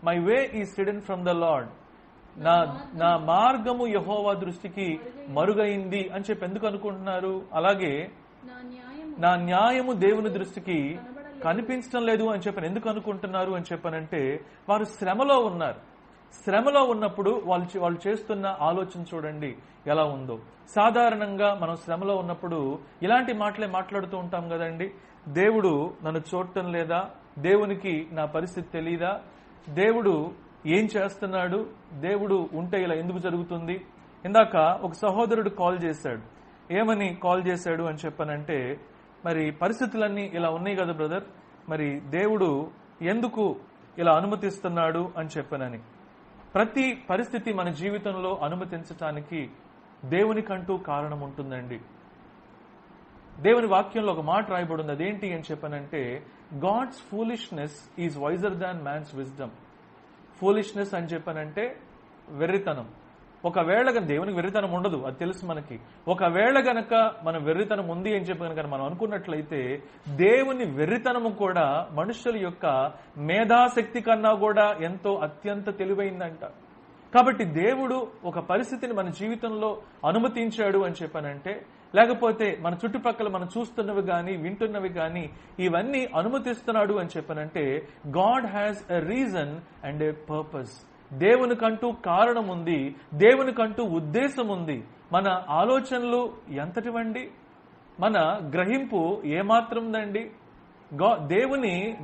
My way is hidden from the lord. నా మార్గము యెహోవా దృష్టికి మరుగైంది అని చెప్పి ఎందుకు అనుకుంటున్నారు? అలాగే నా న్యాయము దేవుని దృష్టికి కనిపించడం లేదు అని చెప్పని ఎందుకు అనుకుంటున్నారు అని చెప్పనంటే, వారు శ్రమలో ఉన్నారు. శ్రమలో ఉన్నప్పుడు వాళ్ళు చేస్తున్న ఆలోచన చూడండి ఎలా ఉందో. సాధారణంగా మనం శ్రమలో ఉన్నప్పుడు ఇలాంటి మాటలే మాట్లాడుతూ ఉంటాం కదండి. దేవుడు నన్ను చూడటం లేదా, దేవునికి నా పరిస్థితి తెలీదా, దేవుడు ఏం చేస్తున్నాడు, దేవుడు ఉంటే ఇలా ఎందుకు జరుగుతుంది. ఇందాక ఒక సహోదరుడు కాల్ చేశాడు. ఏమని కాల్ చేశాడు అని చెప్పనంటే, మరి పరిస్థితులన్నీ ఇలా ఉన్నాయి కదా బ్రదర్, మరి దేవుడు ఎందుకు ఇలా అనుమతిస్తున్నాడు అని చెప్పనని. ప్రతి పరిస్థితి మన జీవితంలో అనుమతించటానికి దేవునికంటూ కారణం ఉంటుందండి. దేవుని వాక్యంలో ఒక మాట రాయబడి ఉంది. అదేంటి అని చెప్పనంటే, God's foolishness is wiser than man's wisdom. Foolishness అని చెప్పనంటే వెర్రితనం. ఒకవేళ దేవునికి వెర్రితనం ఉండదు, అది తెలుసు మనకి. ఒకవేళ గనక మన వెర్రితనం ఉంది అని చెప్పి కనుక మనం అనుకున్నట్లయితే, దేవుని వెర్రితనము కూడా మనుషుల యొక్క మేధాశక్తి కన్నా కూడా ఎంతో అత్యంత తెలివైందంట. కాబట్టి దేవుడు ఒక పరిస్థితిని మన జీవితంలో అనుమతించాడు అని చెప్పనంటే, లేకపోతే మన చుట్టుపక్కల మనం చూస్తున్నవి గాని వింటున్నవి గాని ఇవన్నీ అనుమతిస్తున్నాడు అని చెప్పనంటే, God has a reason and a purpose. దేవునికంటూ కారణం ఉంది, దేవునికంటూ ఉద్దేశం ఉంది. మన ఆలోచనలు ఎంతటివండి, మన గ్రహింపు ఏమాత్రందండి.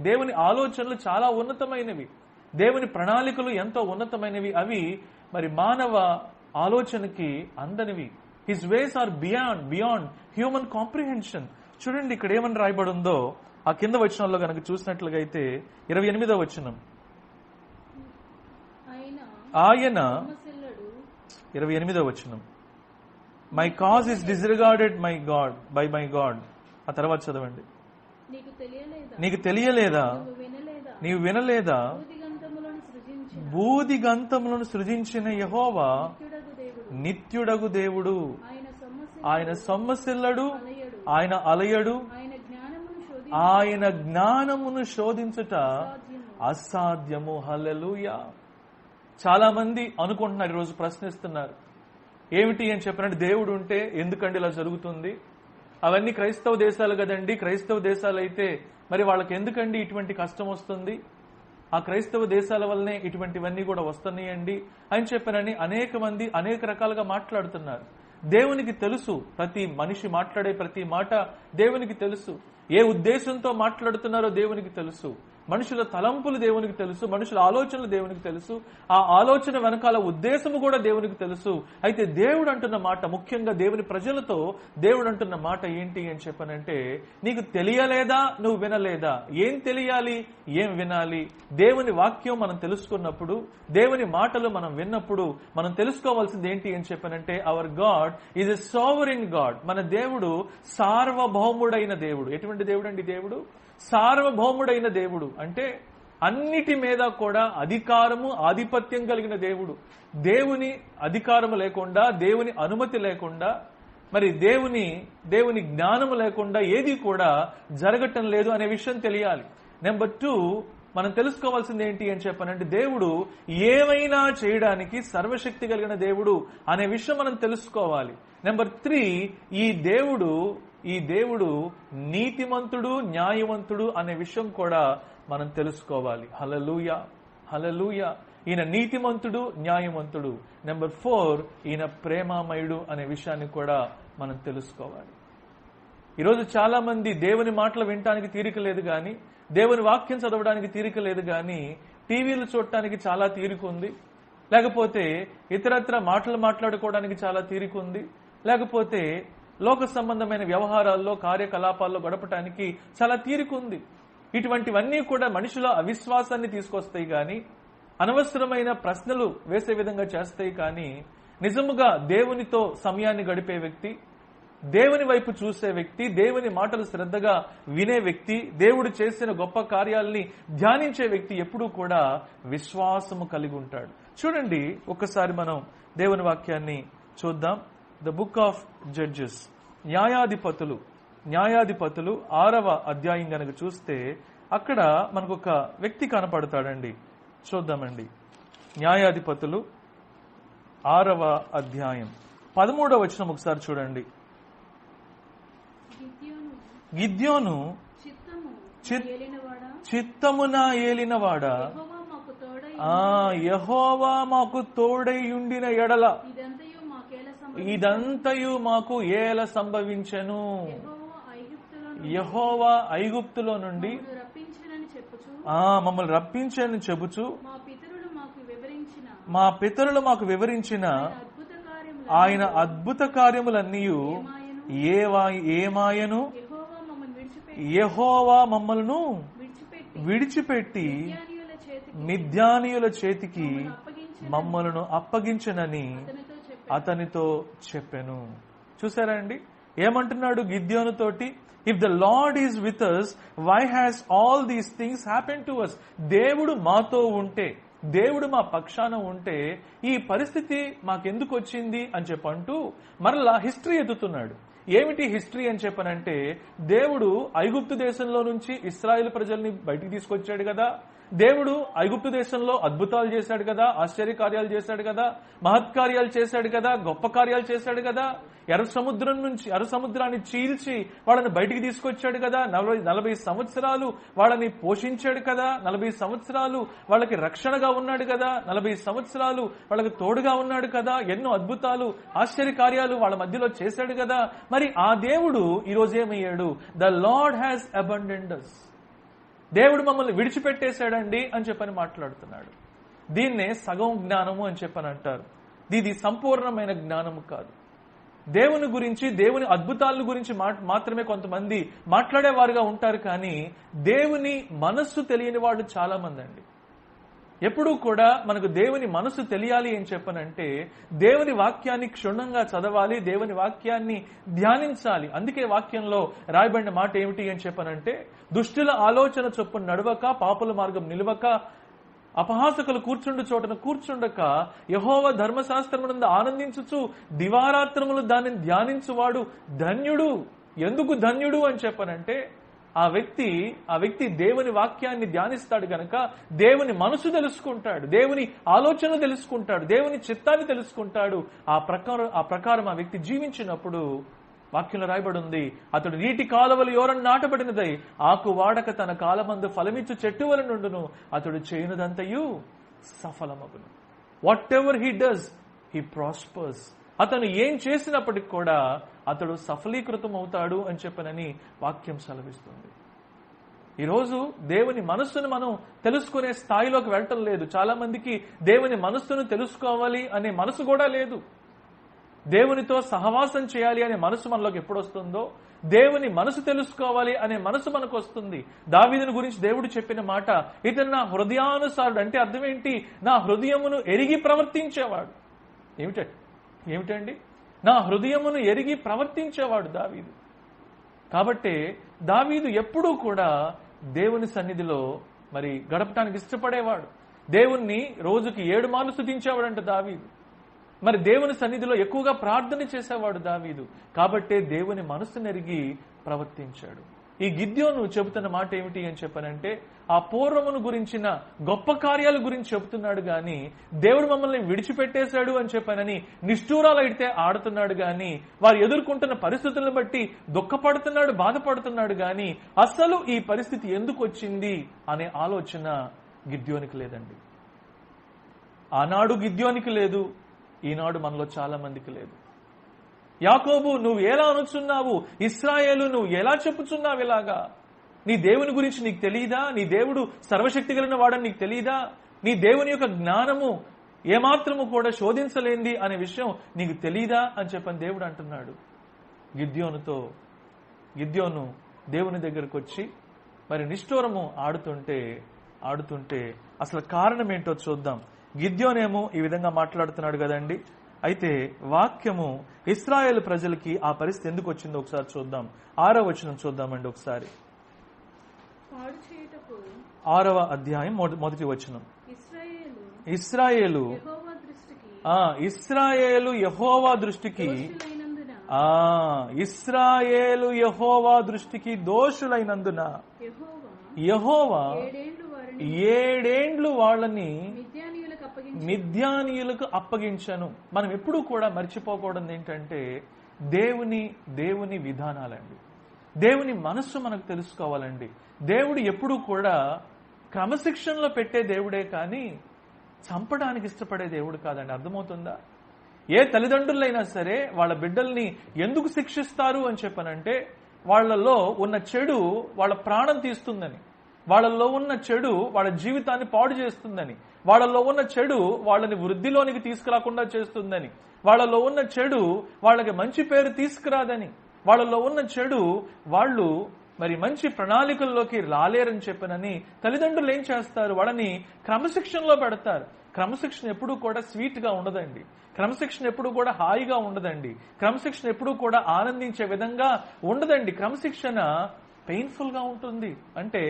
దేవుని ఆలోచనలు చాలా ఉన్నతమైనవి, దేవుని ప్రణాళికలు ఎంతో ఉన్నతమైనవి. అవి మరి మానవ ఆలోచనకి అందనివి. His ways are beyond human comprehension. చూడండి ఇక్కడ ఏమని రాయబడి ఉందో ఆ కింద వచనంలో కనుక చూసినట్లుగా అయితే 28వ వచనం. ఆయన 28వ వచనం, my cause is disregarded by my God. ఆ తర్వాత చదవండి. నీకు తెలియలేదా, నీవు వినలేదా, భూదిగంతములను సృజించిన యెహోవా నిత్యుడగు దేవుడు. ఆయన సొమ్మసిల్లడు, ఆయన అలయడు, ఆయన జ్ఞానమును శోధించుట అసాధ్యము. హల్లెలూయా. చాలా మంది అనుకుంటున్నారు, ఈరోజు ప్రశ్నిస్తున్నారు, ఏమిటి అని చెప్పినట్టు దేవుడు ఉంటే ఎందుకండి ఇలా జరుగుతుంది? అవన్నీ క్రైస్తవ దేశాలు కదండి, క్రైస్తవ దేశాలు అయితే మరి వాళ్ళకి ఎందుకండి ఇటువంటి కష్టం వస్తుంది? ఆ క్రైస్తవ దేశాల వల్లనే ఇటువంటివన్నీ కూడా వస్తున్నాయండి అని చెప్పనని అనేక మంది అనేక రకాలుగా మాట్లాడుతున్నారు. దేవునికి తెలుసు, ప్రతి మనిషి మాట్లాడే ప్రతి మాట దేవునికి తెలుసు. ఏ ఉద్దేశంతో మాట్లాడుతున్నారో దేవునికి తెలుసు. మనుషుల తలంపులు దేవునికి తెలుసు, మనుషుల ఆలోచనలు దేవునికి తెలుసు, ఆ ఆలోచన వెనకాల ఉద్దేశము కూడా దేవునికి తెలుసు. అయితే దేవుడు అంటున్న మాట, ముఖ్యంగా దేవుని ప్రజలతో దేవుడు అంటున్న మాట ఏంటి అని చెప్పనంటే, నీకు తెలియలేదా, నువ్వు వినలేదా? ఏం తెలియాలి, ఏం వినాలి? దేవుని వాక్యం మనం తెలుసుకున్నప్పుడు, దేవుని మాటలు మనం విన్నప్పుడు మనం తెలుసుకోవాల్సింది ఏంటి అని చెప్పనంటే, our God is a sovereign God. మన దేవుడు సార్వభౌముడైన దేవుడు. ఎటువంటి దేవుడు అండి? దేవుడు సార్వభౌముడైన దేవుడు అంటే అన్నిటి మీద కూడా అధికారము, ఆధిపత్యం కలిగిన దేవుడు. దేవుని అధికారము లేకుండా, దేవుని అనుమతి లేకుండా, మరి దేవుని జ్ఞానము లేకుండా ఏది కూడా జరగటం లేదు అనే విషయం తెలియాలి. నెంబర్ 2, మనం తెలుసుకోవాల్సింది ఏంటి అని చెప్పనంటే, దేవుడు ఏమైనా చేయడానికి సర్వశక్తి కలిగిన దేవుడు అనే విషయం మనం తెలుసుకోవాలి. నెంబర్ 3, ఈ దేవుడు నీతిమంతుడు, న్యాయవంతుడు అనే విషయం కూడా మనం తెలుసుకోవాలి. హల్లెలూయా, హల్లెలూయా. ఈయన నీతిమంతుడు, న్యాయవంతుడు. నెంబర్ 4, ఈయన ప్రేమామయుడు అనే విషయాన్ని కూడా మనం తెలుసుకోవాలి. ఈరోజు చాలా మంది దేవుని మాటలు వినటానికి తీరిక లేదు గాని, దేవుని వాక్యం చదవడానికి తీరిక లేదు గాని, టీవీలు చూడటానికి చాలా తీరిక ఉంది, లేకపోతే ఇతరత్ర మాటలు మాట్లాడుకోవడానికి చాలా తీరిక ఉంది, లేకపోతే లోక సంబంధమైన వ్యవహారాల్లో, కార్యకలాపాల్లో గడపటానికి చాలా తీరిక ఉంది. ఇటువంటివన్నీ కూడా మనిషిల అవిశ్వాసాన్ని తీసుకొస్తాయి గాని, అనవసరమైన ప్రశ్నలు వేసే విధంగా చేస్తాయి కానీ, నిజముగా దేవునితో సమయాన్ని గడిపే వ్యక్తి, దేవుని వైపు చూసే వ్యక్తి, దేవుని మాటలు శ్రద్ధగా వినే వ్యక్తి, దేవుడు చేసిన గొప్ప కార్యాలని ధ్యానించే వ్యక్తి ఎప్పుడూ కూడా విశ్వాసము కలిగి ఉంటాడు. చూడండి, ఒక్కసారి మనం దేవుని వాక్యాన్ని చూద్దాం. ద బుక్ ఆఫ్ జడ్జెస్, న్యాయాధిపతులు 6వ అధ్యాయం గనక చూస్తే అక్కడ మనకు ఒక వ్యక్తి కనపడతాడండి. చూద్దామండి. న్యాయాధిపతులు 6వ అధ్యాయం 13వ వచనం ఒకసారి చూడండి. గిద్యోను చిత్తమున ఏలినవాడా, యెహోవా మాకు తోడై ఉండిన ఎడల ఇదంతయు మాకు ఏల సంభవించెను. యెహోవా ఐగుప్తులో నుండి మమ్మల్ని రప్పించని చెబుచు మా పితరులు మాకు వివరించిన ఆయన అద్భుత కార్యములన్నీ ఏమాయను, యెహోవా మమ్మల్ని విడిచిపెట్టి మిద్యానీయుల చేతికి మమ్మలను అప్పగించనని అతనితో చెప్పెను. చూసారా అండి, ఏమంటున్నాడు గిద్యోను తోటి? If the Lord is with us, why has all these things happen to us? దేవుడు మాతో ఉంటే, దేవుడు మా పక్షాన ఉంటే ఈ పరిస్థితి మాకెందుకు వచ్చింది అని చెప్పంటూ మరలా హిస్టరీ ఎత్తుతున్నాడు. ఏమిటి హిస్టరీ అని చెప్పనంటే, దేవుడు ఐగుప్తు దేశంలో నుంచి ఇశ్రాయేలు ప్రజల్ని బయటికి తీసుకొచ్చాడు కదా, దేవుడు ఐగుప్తు దేశంలో అద్భుతాలు చేశాడు కదా, ఆశ్చర్య కార్యాలు చేశాడు కదా, మహత్కార్యాలు చేశాడు కదా, గొప్ప కార్యాలు చేశాడు కదా, ఎర్ర సముద్రాన్ని చీల్చి వాళ్ళని బయటికి తీసుకొచ్చాడు కదా, 40 సంవత్సరాలు వాళ్ళని పోషించాడు కదా, 40 సంవత్సరాలు వాళ్ళకి రక్షణగా ఉన్నాడు కదా, 40 సంవత్సరాలు వాళ్ళకి తోడుగా ఉన్నాడు కదా, ఎన్నో అద్భుతాలు ఆశ్చర్య కార్యాలు వాళ్ళ మధ్యలో చేశాడు కదా. మరి ఆ దేవుడు ఈరోజు ఏమయ్యాడు? The Lord has abandoned us. దేవుడు మమ్మల్ని విడిచిపెట్టేశాడండి అని చెప్పని మాట్లాడుతున్నాడు. దీన్నే సగం జ్ఞానము అని చెప్పని అంటారు. ఇది సంపూర్ణమైన జ్ఞానము కాదు. దేవుని గురించి, దేవుని అద్భుతాల గురించి మాత్రమే కొంతమంది మాట్లాడేవారుగా ఉంటారు, కానీ దేవుని మనస్సు తెలియని వాళ్ళు చాలా మంది అండి. ఎప్పుడూ కూడా మనకు దేవుని మనసు తెలియాలి అని చెప్పనంటే దేవుని వాక్యాన్ని క్షుణ్ణంగా చదవాలి, దేవుని వాక్యాన్ని ధ్యానించాలి. అందుకే వాక్యంలో రాయబడిన మాట ఏమిటి అని చెప్పనంటే, దుష్టుల ఆలోచన చొప్పున నడవక, పాపుల మార్గం నిలవక, అపహాసకులు కూర్చుండు చోటను కూర్చుండక, యెహోవా ధర్మశాస్త్రమునందు ఆనందించుచు దివారాత్రములు దానిని ధ్యానించువాడు ధన్యుడు. ఎందుకు ధన్యుడు అని చెప్పనంటే, ఆ వ్యక్తి దేవుని వాక్యాన్ని ధ్యానిస్తాడు గనక దేవుని మనసు తెలుసుకుంటాడు, దేవుని ఆలోచన తెలుసుకుంటాడు, దేవుని చిత్తాన్ని తెలుసుకుంటాడు. ఆ ప్రకారం ఆ వ్యక్తి జీవించినప్పుడు వాక్యంలో రాయబడి ఉంది, అతడు నీటి కాలువలు యోరను నాటబడినదై ఆకు వాడక తన కాలమందు ఫలమిచ్చు చెట్టు వలె నుండును, అతడు చేయనుదంతయు సఫలమగును. Whatever he does he prospers. అతను ఏం చేసినప్పటికి కూడా అతడు సఫలీకృతం అవుతాడు అని చెప్పనని వాక్యం సెలవిస్తుంది. ఈరోజు దేవుని మనస్సును మనం తెలుసుకునే స్థాయిలోకి వెళ్ళటం లేదు. చాలా మందికి దేవుని మనస్సును తెలుసుకోవాలి అనే మనసు కూడా లేదు. దేవునితో సహవాసం చేయాలి అనే మనసు మనలోకి ఎప్పుడు వస్తుందో, దేవుని మనసు తెలుసుకోవాలి అనే మనసు మనకు వస్తుంది. దావీదుని గురించి దేవుడు చెప్పిన మాట, ఇతను నా హృదయానుసారుడు. అంటే అర్థం ఏంటి? నా హృదయమును ఎరిగి ప్రవర్తించేవాడు. ఏమిటండి? నా హృదయమును ఎరిగి ప్రవర్తించేవాడు దావీదు. కాబట్టి దావీదు ఎప్పుడూ కూడా దేవుని సన్నిధిలో మరి గడపటానికి ఇష్టపడేవాడు. దేవుణ్ణి రోజుకి 7 మార్లు స్తుతించేవాడంట దావీదు. మరి దేవుని సన్నిధిలో ఎక్కువగా ప్రార్థన చేసేవాడు దావీదు. కాబట్టే దేవుని మనస్సును ఎరిగి ప్రవర్తించాడు. ఈ గిద్యోను చెబుతున్న మాట ఏమిటి అని చెప్పనంటే, ఆ పూర్వమును గురించిన గొప్ప కార్యాల గురించి చెబుతున్నాడు గాని, దేవుడు మమ్మల్ని విడిచిపెట్టేశాడు అని చెప్పనని నిష్ఠూరాలు అయితే ఆడుతున్నాడు గాని, వారు ఎదుర్కొంటున్న పరిస్థితులను బట్టి దుఃఖపడుతున్నాడు, బాధపడుతున్నాడు గాని, అసలు ఈ పరిస్థితి ఎందుకు వచ్చింది అనే ఆలోచన గిద్యోనికి లేదండి. ఆనాడు గిద్యోనికి లేదు, ఈనాడు మనలో చాలా మందికి లేదు. యాకోబు, నువ్వు ఎలా అనుచున్నావు? ఇశ్రాయేలు, నువ్వు ఎలా చెప్పుచున్నావు ఇలాగా? నీ దేవుని గురించి నీకు తెలియదా? నీ దేవుడు సర్వశక్తి కలిగిన వాడని నీకు తెలియదా? నీ దేవుని యొక్క జ్ఞానము ఏమాత్రము కూడా శోధించలేంది అనే విషయం నీకు తెలియదా అని చెప్పని దేవుడు అంటున్నాడు గిద్యోనుతో. గిద్యోను దేవుని దగ్గరకు వచ్చి మరి నిష్ఠూరము ఆడుతుంటే అసలు కారణం ఏంటో చూద్దాం. గిద్యోనేమో ఈ విధంగా మాట్లాడుతున్నాడు కదండి. అయితే వాక్యము ఇశ్రాయేలు ప్రజలకి ఆ పరిస్థితి ఎందుకు వచ్చిందో ఒకసారి చూద్దాం. 6వ వచనం చూద్దామండి ఒకసారి. 6వ అధ్యాయం 1వ వచనం. ఇశ్రాయేలు యెహోవా దృష్టికి ఇశ్రాయేలు యెహోవా దృష్టికి దోషులైనందున యెహోవా 7 వాళ్ళని మిద్యానీయులకు అప్పగించను. మనం ఎప్పుడూ కూడా మర్చిపోకూడదు ఏంటంటే దేవుని విధానాలండి. దేవుని మనస్సు మనకు తెలుసుకోవాలండి. దేవుడు ఎప్పుడూ కూడా క్రమశిక్షణలో పెట్టే దేవుడే కానీ చంపడానికి ఇష్టపడే దేవుడు కాదండి. అర్థమవుతుందా? ఏ తల్లిదండ్రులైనా సరే వాళ్ళ బిడ్డల్ని ఎందుకు శిక్షిస్తారు అని చెప్పనంటే వాళ్ళలో ఉన్న చెడు వాళ్ళ ప్రాణం తీస్తుందని, వాళ్ళల్లో ఉన్న చెడు వాళ్ళ జీవితాన్ని పాడు చేస్తుందని, వాళ్ళలో ఉన్న చెడు వాళ్ళని వృద్ధిలోనికి తీసుకురాకుండా చేస్తుందని, వాళ్ళలో ఉన్న చెడు వాళ్ళకి మంచి పేరు తీసుకురాదని, వాళ్ళలో ఉన్న చెడు వాళ్ళు మరి మంచి ప్రణాళికల్లోకి రాలేరని చెప్పనని తల్లిదండ్రులు ఏం చేస్తారు? వాళ్ళని క్రమశిక్షణలో పెడతారు. క్రమశిక్షణ ఎప్పుడూ కూడా స్వీట్ గా ఉండదండి. క్రమశిక్షణ ఎప్పుడూ కూడా హాయిగా ఉండదండి. క్రమశిక్షణ ఎప్పుడూ కూడా ఆనందించే విధంగా ఉండదండి. క్రమశిక్షణ పెయిన్ఫుల్ గా ఉంటుంది, అంటే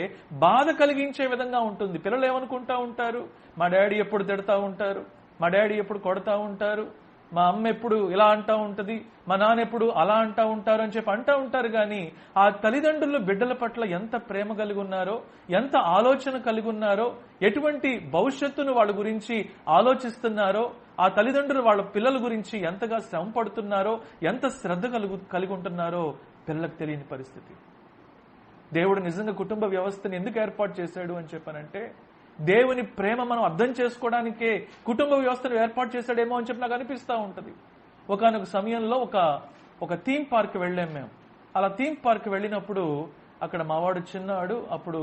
బాధ కలిగించే విధంగా ఉంటుంది. పిల్లలు ఏమనుకుంటా ఉంటారు? మా డాడీ ఎప్పుడు తిడతా ఉంటారు, మా డాడీ ఎప్పుడు కొడతా ఉంటారు, మా అమ్మ ఎప్పుడు ఇలా అంటా ఉంటది, మా నాన్న ఎప్పుడు అలా అంటా ఉంటారు అని చెప్పి అంటా ఉంటారు. కానీ ఆ తల్లిదండ్రులు బిడ్డల పట్ల ఎంత ప్రేమ కలిగి ఉన్నారో, ఎంత ఆలోచన కలిగి ఉన్నారో, ఎటువంటి భవిష్యత్తును వాళ్ళ గురించి ఆలోచిస్తున్నారో, ఆ తల్లిదండ్రులు వాళ్ళ పిల్లల గురించి ఎంతగా శ్రమ పడుతున్నారో, ఎంత శ్రద్ధ కలిగి ఉంటున్నారో పిల్లలకు తెలియని పరిస్థితి. దేవుడు నిజంగా కుటుంబ వ్యవస్థను ఎందుకు ఏర్పాటు చేశాడు అని చెప్పానంటే దేవుని ప్రేమ మనం అర్థం చేసుకోవడానికే కుటుంబ వ్యవస్థను ఏర్పాటు చేశాడేమో అని చెప్పి నాకు అనిపిస్తూ ఉంటుంది. ఒకనొక సమయంలో ఒక థీమ్ పార్క్ వెళ్ళాం మేము. అలా థీమ్ పార్క్ వెళ్ళినప్పుడు అక్కడ మావాడు చిన్నాడు, అప్పుడు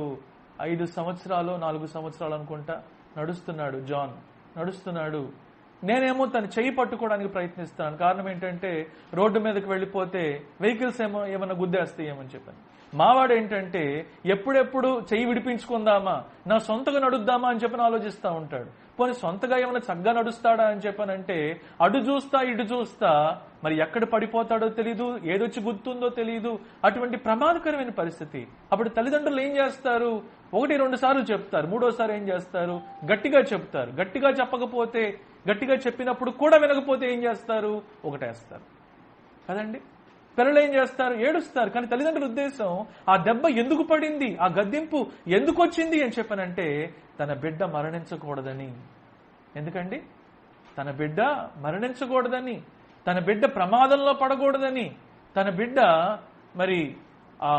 5 సంవత్సరాలు 4 సంవత్సరాలు అనుకుంటా నడుస్తున్నాడు. జాన్ నడుస్తున్నాడు. నేనేమో తను చెయ్యి పట్టుకోవడానికి ప్రయత్నిస్తాను. కారణం ఏంటంటే రోడ్డు మీదకి వెళ్ళిపోతే వెహికల్స్ ఏమన్నా గుద్దేస్తాయేమని చెప్పాను. మావాడు ఏంటంటే ఎప్పుడెప్పుడు చెయ్యి విడిపించుకుందామా, నా సొంతగా నడుద్దామా అని చెప్పని ఆలోచిస్తూ ఉంటాడు. పోనీ సొంతగా ఏమైనా చక్కగా నడుస్తాడా అని చెప్పానంటే అటు చూస్తా ఇటు చూస్తా, మరి ఎక్కడ పడిపోతాడో తెలీదు, ఏదొచ్చి గుర్తుందో తెలీదు. అటువంటి ప్రమాదకరమైన పరిస్థితి. అప్పుడు తల్లిదండ్రులు ఏం చేస్తారు? 1-2 సార్లు చెప్తారు, 3వసారి ఏం చేస్తారు? గట్టిగా చెప్తారు. గట్టిగా చెప్పకపోతే, గట్టిగా చెప్పినప్పుడు కూడా వినకపోతే ఏం చేస్తారు? ఒకటేస్తారు కదండి. పిల్లలు ఏం చేస్తారు? ఏడుస్తారు. కానీ తల్లిదండ్రుల ఉద్దేశం ఆ దెబ్బ ఎందుకు పడింది, ఆ గద్దింపు ఎందుకు వచ్చింది అని చెప్పనంటే తన బిడ్డ మరణించకూడదని. ఎందుకండి? తన బిడ్డ మరణించకూడదని, తన బిడ్డ ప్రమాదంలో పడకూడదని, తన బిడ్డ మరి ఆ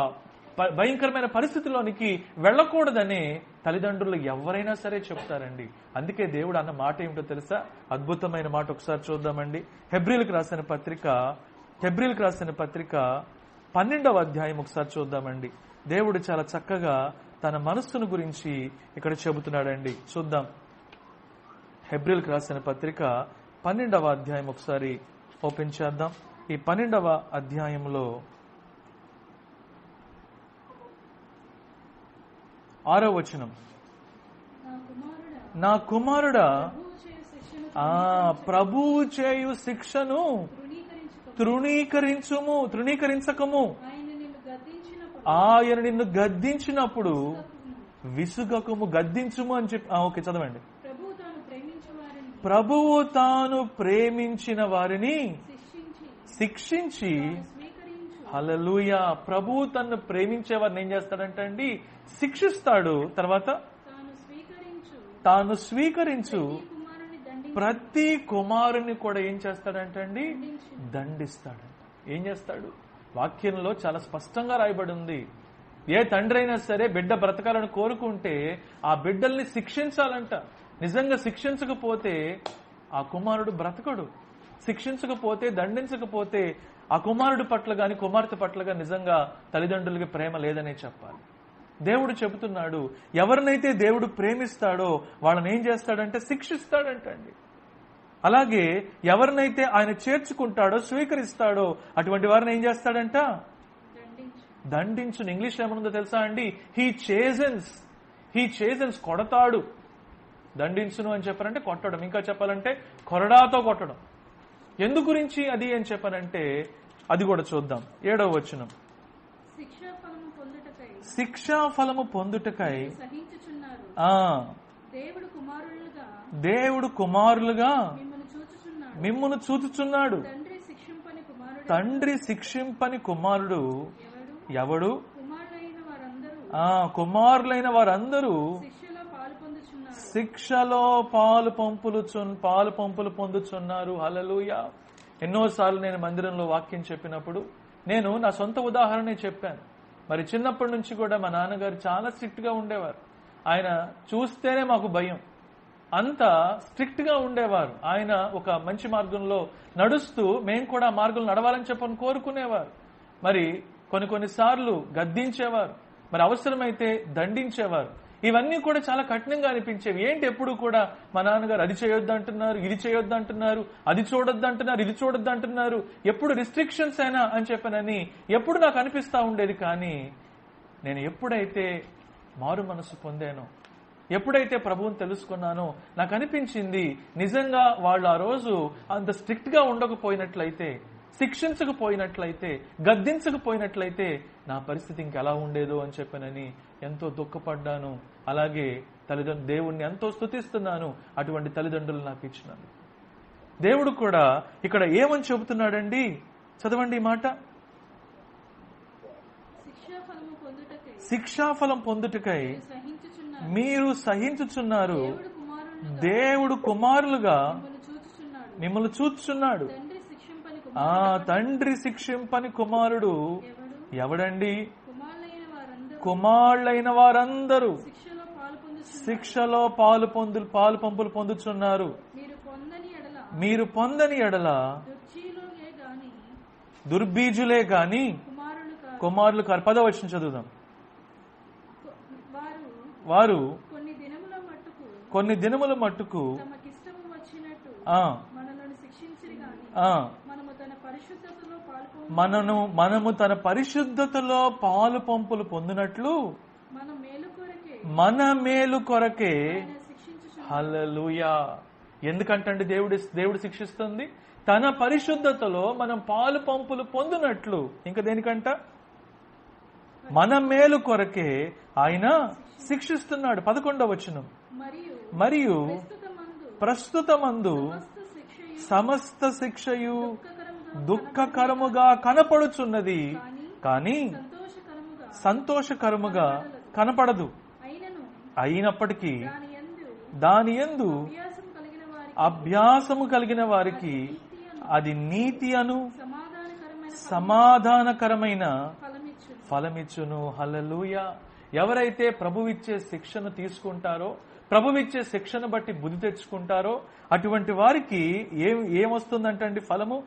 భయంకరమైన పరిస్థితిలోనికి వెళ్ళకూడదని తల్లిదండ్రులు ఎవరైనా సరే చెప్తారండి. అందుకే దేవుడు అన్న మాట ఏమిటో తెలుసా? అద్భుతమైన మాట ఒకసారి చూద్దామండి. హెబ్రీలకు రాసిన పత్రిక 12వ అధ్యాయం ఒకసారి చూద్దామండి. దేవుడు చాలా చక్కగా తన మనస్సును గురించి ఇక్కడ చెబుతున్నాడండి. చూద్దాం. హెబ్రీలకు రాసిన పత్రిక 12వ అధ్యాయం ఒకసారి ఓపెన్ చేద్దాం. ఈ 12వ అధ్యాయంలో 6వ వచనం, నా కుమారుడా ప్రభువు చేయు శిక్షను తృణీకరించకము, ఆయన నిన్ను గద్దించినప్పుడు విసుగకము. గద్దించుము అని చెప్పి ఓకే చదవండి. ప్రభువు తాను ప్రేమించిన వారిని శిక్షించి, హల్లెలూయా, ప్రభువు తను ప్రేమించే వారిని ఏం చేస్తాడంటే అండి శిక్షిస్తాడు. తర్వాత తాను స్వీకరించు ప్రతి కుమారుని కూడా ఏం చేస్తాడంటే అండి దండిస్తాడంట. ఏం చేస్తాడు? వాక్యంలో చాలా స్పష్టంగా రాయబడి ఉంది. ఏ తండ్రి అయినా సరే బిడ్డ బ్రతకాలని కోరుకుంటే ఆ బిడ్డల్ని శిక్షించాలంట. నిజంగా శిక్షించకపోతే ఆ కుమారుడు బ్రతకడు. శిక్షించకపోతే, దండించకపోతే ఆ కుమారుడు పట్ల గాని కుమార్తె పట్ల గాని నిజంగా తల్లిదండ్రులకి ప్రేమ లేదనే చెప్పాలి. దేవుడు చెబుతున్నాడు, ఎవరినైతే దేవుడు ప్రేమిస్తాడో వాళ్ళని ఏం చేస్తాడంటే శిక్షిస్తాడంటండి. అలాగే ఎవరినైతే ఆయన చేర్చుకుంటాడో, స్వీకరిస్తాడో అటువంటి వారిని ఏం చేస్తాడంట? దండించును. ఇంగ్లీష్ ఏమనుందో తెలుసా అండి? హీ చేజన్స్, కొడతాడు. దండించును అని చెప్పారంటే కొట్టడం, ఇంకా చెప్పాలంటే కొరడాతో కొట్టడం. ఎందు గురించి అది అని చెప్పానంటే అది కూడా చూద్దాం. 7వ వచనం, శిక్షా ఫలము పొందుటకై దేవుడు కుమారులుగా మిమ్మును చూచుచున్నాడు. తండ్రి శిక్షింపని కుమారుడు ఎవడు? కుమారులైన వారందరూ శిక్షలో పాలు పంపులు పొందుచున్నారు. హల్లెలూయా. ఎన్నోసార్లు నేను మందిరంలో వాక్యం చెప్పినప్పుడు నేను నా సొంత ఉదాహరణే చెప్పాను. మరి చిన్నప్పటి నుంచి కూడా మా నాన్నగారు చాలా స్ట్రిక్ట్ గా ఉండేవారు. ఆయన చూస్తేనే మాకు భయం, అంత స్ట్రిక్ట్ గా ఉండేవారు. ఆయన ఒక మంచి మార్గంలో నడుస్తూ మేము కూడా ఆ మార్గంలో నడవాలని చెప్పని కోరుకునేవారు. మరి కొన్నిసార్లు గద్దించేవారు, మరి అవసరమైతే దండించేవారు. ఇవన్నీ కూడా చాలా కఠినంగా అనిపించేవి. ఏంటి ఎప్పుడు కూడా మా నాన్నగారు అది చేయొద్దు అంటున్నారు, ఇది చేయొద్దు అంటున్నారు, అది చూడొద్దు అంటున్నారు, ఇది చూడొద్దు అంటున్నారు, ఎప్పుడు రిస్ట్రిక్షన్స్ అయినా అని చెప్పనని ఎప్పుడు నాకు అనిపిస్తా ఉండేది. కానీ నేను ఎప్పుడైతే మారు మనసు పొందానో, ఎప్పుడైతే ప్రభువుని తెలుసుకున్నానో నాకు అనిపించింది నిజంగా వాళ్ళు ఆ రోజు అంత స్ట్రిక్ట్ గా ఉండకపోయినట్లయితే, శిక్షించకపోయినట్లయితే, గద్దించకపోయినట్లయితే నా పరిస్థితి ఇంకెలా ఉండేదో అని చెప్పనని ఎంతో దుఃఖపడ్డాను. అలాగే దేవుణ్ణి ఎంతో స్తుతిస్తున్నాను అటువంటి తల్లిదండ్రులు నాకు ఇచ్చినాను. దేవుడు కూడా ఇక్కడ ఏమని చెబుతున్నాడండి, చదవండి ఈ మాట. శిక్షాఫలం పొందుటకై మీరు సహించుచున్నారు, దేవుడు కుమారులుగా మిమ్మల్ని చూచుచున్నాడు. తండ్రి శిక్షింపని కుమారుడు ఎవడండి? కుమారులైన వారందరూ శిక్షలో పాలు పంపులు పొందుచున్నారు. మీరు పొందని ఎడల దుర్బీజులే గాని కుమారులు కారు. 10వ వచనం చదువుదాం. వారు కొన్ని దినముల మట్టుకు మనము తన పరిశుద్ధతలో పాలు పంపులు పొందినట్లు మన మేలు కొరకే. హల్లెలూయా. ఎందుకంటే దేవుడు శిక్షిస్తుంది తన పరిశుద్ధతలో మనం పాలు పంపులు పొందినట్లు. ఇంకా దేనికంట? మన మేలు కొరకే ఆయన శిక్షిస్తున్నాడు. 11వ వచనం. మరియు ప్రస్తుతమందు సమస్త శిక్షయు దుఃఖకరముగా కనపడుచున్నది, కానీ సంతోషకరముగా కనపడదు. అయినప్పటికీ దాని యందు అభ్యాసము కలిగిన వారికి అది నీతి అను సమాధానకరమైన ఫలమిచ్చును. హల్లెలూయా. ఎవరైతే ప్రభువిచ్చే శిక్షను తీసుకుంటారో, ప్రభువిచ్చే శిక్షను బట్టి బుద్ధి తెచ్చుకుంటారో అటువంటి వారికి ఏమొస్తుందంటండి? ఫలము.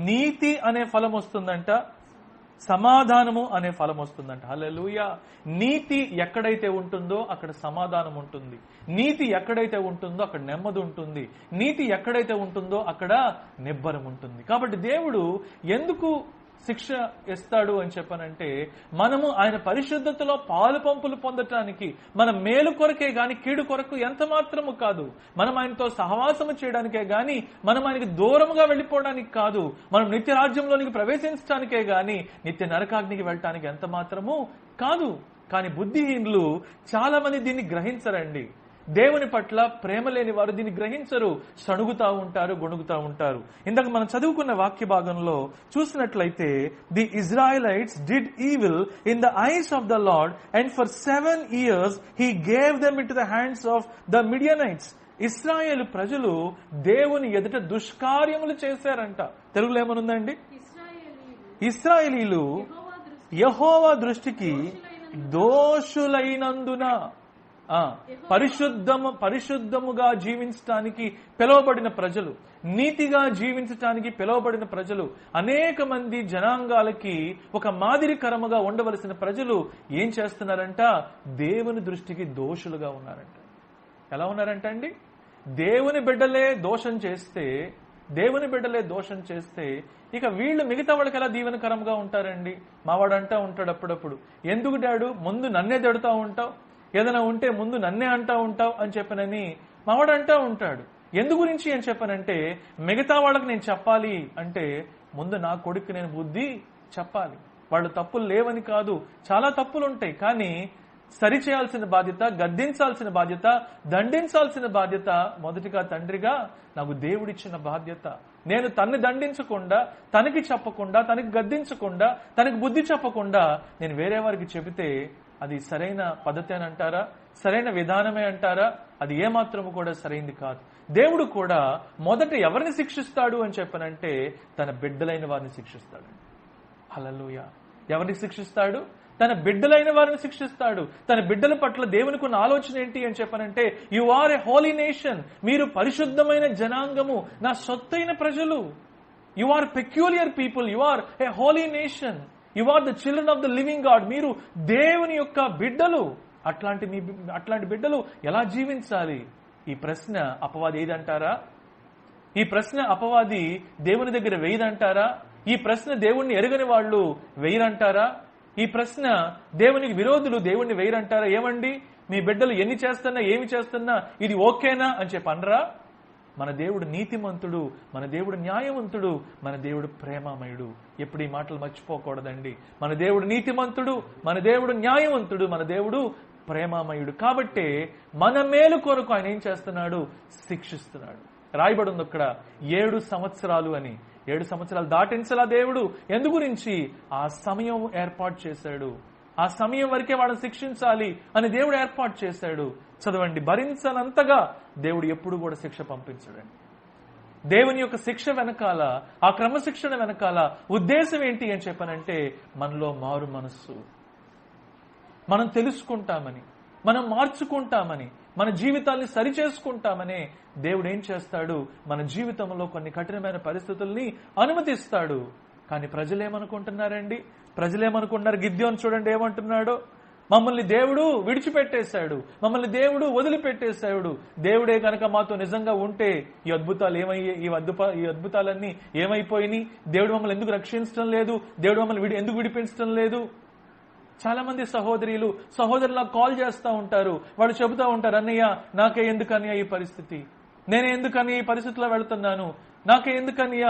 నీతి అనే ఫలం వస్తుందంట, సమాధానము అనే ఫలం వస్తుందంట. హల్లెలూయా. నీతి ఎక్కడైతే ఉంటుందో అక్కడ సమాధానం ఉంటుంది. నీతి ఎక్కడైతే ఉంటుందో అక్కడ నెమ్మది ఉంటుంది. నీతి ఎక్కడైతే ఉంటుందో అక్కడ నిబ్బరం ఉంటుంది. కాబట్టి దేవుడు ఎందుకు శిక్ష ఇస్తాడు అని చెప్పనంటే, మనము ఆయన పరిశుద్ధతలో పాలు పంపులు పొందటానికి, మన మేలు కొరకే గాని కీడు కొరకు ఎంత మాత్రము కాదు. మనం ఆయనతో సహవాసము చేయడానికే గాని, మనం ఆయనకి దూరముగా వెళ్లిపోవడానికి కాదు. మనం నిత్య రాజ్యంలోనికి ప్రవేశించడానికే గాని నిత్య నరకాగ్నికి వెళ్ళటానికి ఎంత మాత్రము కాదు. కానీ బుద్ధిహీనులు చాలా మంది దీన్ని గ్రహించరండి. దేవుని పట్ల ప్రేమ లేని వారు దీన్ని గ్రహించరు, సణుగుతా ఉంటారు, గొణుగుతా ఉంటారు. ఇందాక మనం చదువుకున్న వాక్య భాగంలో చూసినట్లయితే, the Israelites did evil in the eyes of the lord and for 7 years he gave them into the hands of the Midianites. ఇశ్రాయేలు ప్రజలు దేవుని ఎదుట దుష్కార్యములు చేశారంట. తెలుగులో ఏమనుందండి? ఇశ్రాయేలీలు యెహోవా దృష్టికి దోషులైనందున పరిశుద్ధముగా జీవించటానికి పిలువబడిన ప్రజలు, నీతిగా జీవించటానికి పిలువబడిన ప్రజలు, అనేక మంది జనాంగాలకి ఒక మాదిరికరముగా ఉండవలసిన ప్రజలు ఏం చేస్తున్నారంట? దేవుని దృష్టికి దోషులుగా ఉన్నారంట. ఎలా ఉన్నారంట అండి? దేవుని బిడ్డలే దోషం చేస్తే ఇక వీళ్ళు మిగతా వాళ్ళకి ఎలా దీవెనకరంగా ఉంటారండి? మావాడు అంటా ఉంటాడు అప్పుడప్పుడు, ఎందుకు డాడు ముందు నన్నే తిడుతూ ఉంటావు, ఏదైనా ఉంటే ముందు నన్నే అంటా ఉంటావు అని చెప్పనని మావాడు అంటా ఉంటాడు. ఎందు గురించి అని చెప్పనంటే, మిగతా వాళ్ళకి నేను చెప్పాలి అంటే ముందు నా కొడుకు నేను బుద్ధి చెప్పాలి. వాళ్ళు తప్పులు లేవని కాదు, చాలా తప్పులు ఉంటాయి. కానీ సరిచేయాల్సిన బాధ్యత, గద్దించాల్సిన బాధ్యత, దండించాల్సిన బాధ్యత మొదటిగా తండ్రిగా నాకు దేవుడిచ్చిన బాధ్యత. నేను తన్ని దండించకుండా, తనకి చెప్పకుండా, తనకి గద్దించకుండా, తనకి బుద్ధి చెప్పకుండా నేను వేరే వారికి చెబితే అది సరైన పద్ధతి అని అంటారా? సరైన విధానమే అంటారా? అది ఏమాత్రము కూడా సరైంది కాదు. దేవుడు కూడా మొదట ఎవరిని శిక్షిస్తాడు అని చెప్పనంటే తన బిడ్డలైన వారిని శిక్షిస్తాడు. హల్లెలూయా. ఎవరిని శిక్షిస్తాడు? తన బిడ్డలైన వారిని శిక్షిస్తాడు. తన బిడ్డల పట్ల దేవునికి ఉన్న ఆలోచన ఏంటి అని చెప్పనంటే, you are a holy nation, మీరు పరిశుద్ధమైన జనాంగము, నా సొత్తైన ప్రజలు. You are peculiar people, you are a holy nation, you are the children of the living God. మీరు దేవుని యొక్క బిడ్డలు. అట్లాంటి బిడ్డలు ఎలా జీవించాలి? ఈ ప్రశ్న అపవాది ఏదంటారా? ఈ ప్రశ్న అపవాది దేవుని దగ్గర వేయదంటారా? ఈ ప్రశ్న దేవుణ్ణి ఎరగని వాళ్ళు వేయరంటారా? ఈ ప్రశ్న దేవునికి విరోధులు దేవుణ్ణి వేయరంటారా? ఏమండి, మీ బిడ్డలు ఎన్ని చేస్తున్నా ఏమి చేస్తున్నా ఇది ఓకేనా అని చెప్పి అనరా? మన దేవుడు నీతిమంతుడు, మన దేవుడు న్యాయవంతుడు, మన దేవుడు ప్రేమమయుడు. ఎప్పుడు ఈ మాటలు మర్చిపోకూడదండి. మన దేవుడు నీతిమంతుడు, మన దేవుడు న్యాయవంతుడు, మన దేవుడు ప్రేమమయుడు. కాబట్టే మన మేలు కొరకు ఆయన ఏం చేస్తున్నాడు? శిక్షిస్తున్నాడు. రాయబడి ఉంది అక్కడ 7 సంవత్సరాలు అని. 7 సంవత్సరాలు దాటించలా దేవుడు. ఎందు గురించి? ఆ సమయం ఏర్పాటు చేశాడు. ఆ సమయం వరకే వాళ్ళని శిక్షించాలి అని దేవుడు ఏర్పాటు చేశాడు. చదవండి, భరించనంతగా దేవుడు ఎప్పుడు కూడా శిక్ష పంపించడండి. దేవుని యొక్క శిక్ష వెనకాల, ఆ క్రమశిక్షణ వెనకాల ఉద్దేశం ఏంటి అని చెప్పనంటే మనలో మారు మనస్సు, మనం తెలుసుకుంటామని, మనం మార్చుకుంటామని, మన జీవితాల్ని సరిచేసుకుంటామనే దేవుడు ఏం చేస్తాడు? మన జీవితంలో కొన్ని కఠినమైన పరిస్థితుల్ని అనుమతిస్తాడు. కానీ ప్రజలేమనుకుంటున్నారండి? ప్రజలేమనుకుంటున్నారు? గిద్యోను చూడండి ఏమంటున్నాడు? మమ్మల్ని దేవుడు విడిచిపెట్టేశాడు, మమ్మల్ని దేవుడు వదిలిపెట్టేశాడు. దేవుడే కనుక మాతో నిజంగా ఉంటే ఈ అద్భుతాలు ఈ అద్భుతాలన్నీ ఏమైపోయినాయి? దేవుడు మమ్మల్ని ఎందుకు రక్షించడం లేదు? దేవుడు మమ్మల్ని ఎందుకు విడిపించడం లేదు? చాలా మంది సహోదరులు నాకు కాల్ చేస్తూ ఉంటారు. వాళ్ళు చెబుతూ ఉంటారు, అన్నయ్య నాకే ఎందుకన్నయ్య ఈ పరిస్థితి, నేనే ఎందుకన్నయ్య ఈ పరిస్థితిలో వెళుతున్నాను, నాకే ఎందుకన్నయ్య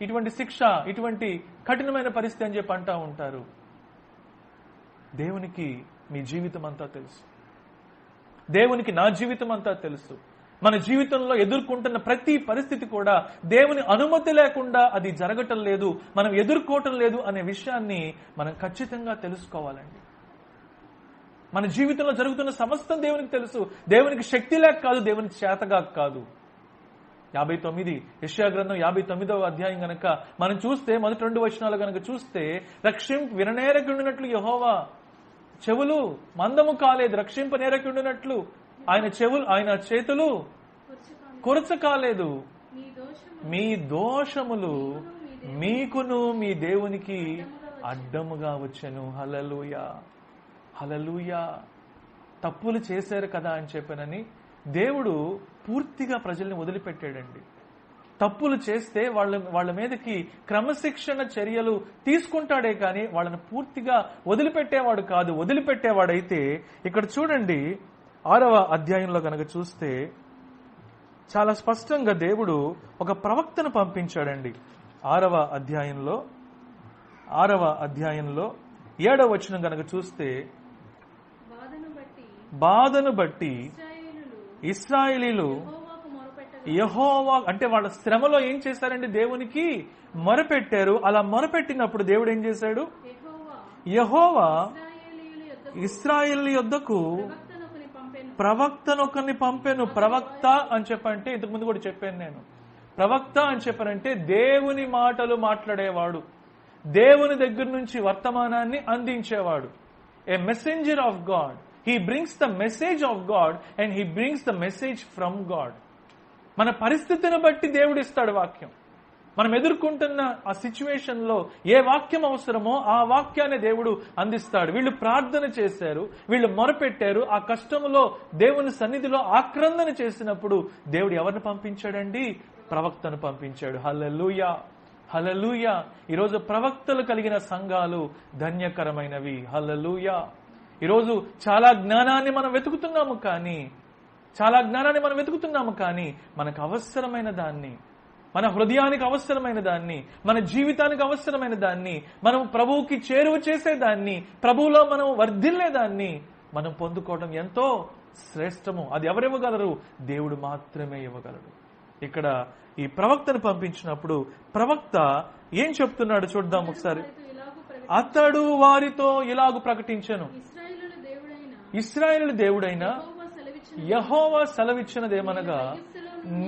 ఇటువంటి శిక్ష, ఇటువంటి కఠినమైన పరిస్థితి అని చెప్పి అంటూ ఉంటారు. దేవునికి మీ జీవితం అంతా తెలుసు. దేవునికి నా జీవితం అంతా తెలుసు. మన జీవితంలో ఎదుర్కొంటున్న ప్రతి పరిస్థితి కూడా దేవుని అనుమతి లేకుండా అది జరగటం లేదు, మనం ఎదుర్కోవటం లేదు అనే విషయాన్ని మనం ఖచ్చితంగా తెలుసుకోవాలండి. మన జీవితంలో జరుగుతున్న సమస్తం దేవునికి తెలుసు. దేవునికి శక్తి లేక కాదు, దేవునికి చేతగా కాదు. 59 యెషయా గ్రంథం 59వ అధ్యాయం గనక మనం చూస్తే మొదటి 2 వచనాలు గనక చూస్తే, విననేరకుండినట్లు యెహోవా చెవులు మందము కాలేదు, రక్షింపనేరకుండినట్లు ఆయన చేతులు కొరచ కాలేదు. మీ దోషములు మీకును మీ దేవునికి అడ్డముగా వచ్చెను. హల్లెలూయా, హల్లెలూయా. తప్పులు చేశారు కదా అని చెప్పనని దేవుడు పూర్తిగా ప్రజల్ని వదిలిపెట్టాడండి. తప్పులు చేస్తే వాళ్ళ మీదకి క్రమశిక్షణ చర్యలు తీసుకుంటాడే కానీ వాళ్ళని పూర్తిగా వదిలిపెట్టేవాడు కాదు. వదిలిపెట్టేవాడైతే ఇక్కడ చూడండి 6వ అధ్యాయంలో కనుక చూస్తే చాలా స్పష్టంగా దేవుడు ఒక ప్రవక్తను పంపించాడండి. 6వ అధ్యాయంలో 7వ వచనం కనుక చూస్తే, బాధను బట్టి ఇశ్రాయేలీలు యెహోవా అంటే వాళ్ళ శ్రమలో ఏం చేశారండి? దేవునికి మొరపెట్టారు. అలా మొరపెట్టినప్పుడు దేవుడు ఏం చేశాడు? యెహోవా ఇశ్రాయేలు యొద్దకు ప్రవక్తనొకరిని పంపాను. ప్రవక్త అని చెప్పంటే ఇంతకు ముందు కూడా చెప్పాను నేను. ప్రవక్త అని చెప్పనంటే దేవుని మాటలు మాట్లాడేవాడు, దేవుని దగ్గర నుంచి వర్తమానాన్ని అందించేవాడు. A messenger of God. He brings the message of God and he brings the message from God. మన పరిస్థితిని బట్టి దేవుడు ఇస్తాడు వాక్యం. మనం ఎదుర్కొంటున్న ఆ సిచ్యువేషన్ లో ఏ వాక్యం అవసరమో ఆ వాక్యాన్ని దేవుడు అందిస్తాడు. వీళ్ళు ప్రార్థన చేశారు, వీళ్ళు మొరపెట్టారు. ఆ కష్టంలో దేవుని సన్నిధిలో ఆక్రందన చేసినప్పుడు దేవుడు ఎవరిని పంపించాడండి? ప్రవక్తను పంపించాడు. హల్లెలూయా, హల్లెలూయా. ఈరోజు ప్రవక్తలు కలిగిన సంఘాలు ధన్యకరమైనవి. హల్లెలూయా. ఈరోజు చాలా జ్ఞానాన్ని మనం వెతుకుతున్నాము కానీ మనకు అవసరమైన దాన్ని, మన హృదయానికి అవసరమైన దాన్ని, మన జీవితానికి అవసరమైన దాన్ని, మనం ప్రభువుకి చేరువ చేసేదాన్ని, ప్రభువులో మనం వర్ధిల్లేదాన్ని మనం పొందుకోవడం ఎంతో శ్రేష్టము. అది ఎవరివ్వగలరు? దేవుడు మాత్రమే ఇవ్వగలడు. ఇక్కడ ఈ ప్రవక్తను పంపించినప్పుడు ప్రవక్త ఏం చెప్తున్నాడు చూద్దాం ఒకసారి. అతడు వారితో ఇలాగు ప్రకటించెను, ఇశ్రాయేలు దేవుడైన యెహోవా సెలవిచ్చినదేమనగా,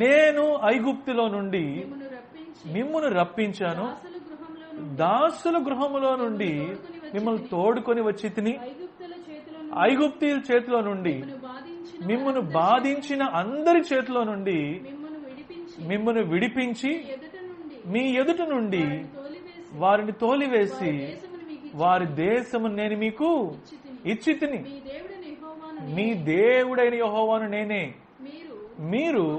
నేను ఐగుప్తులో నుండి మిమ్మును రప్పించాను, దాసుల గృహములో నుండి మిమ్మల్ని తోడుకొని వచ్చి తిని, ఐగుప్తీయుల చేతిలో నుండి మిమ్మును బాధించిన అందరి చేతిలో నుండి మిమ్మును విడిపించి మీ ఎదుట నుండి వారిని తోలివేసి వారి దేశము నేను మీకు ఇచ్చి తిని, మీ దేవుడైన యెహోవాను నేనే. మీరు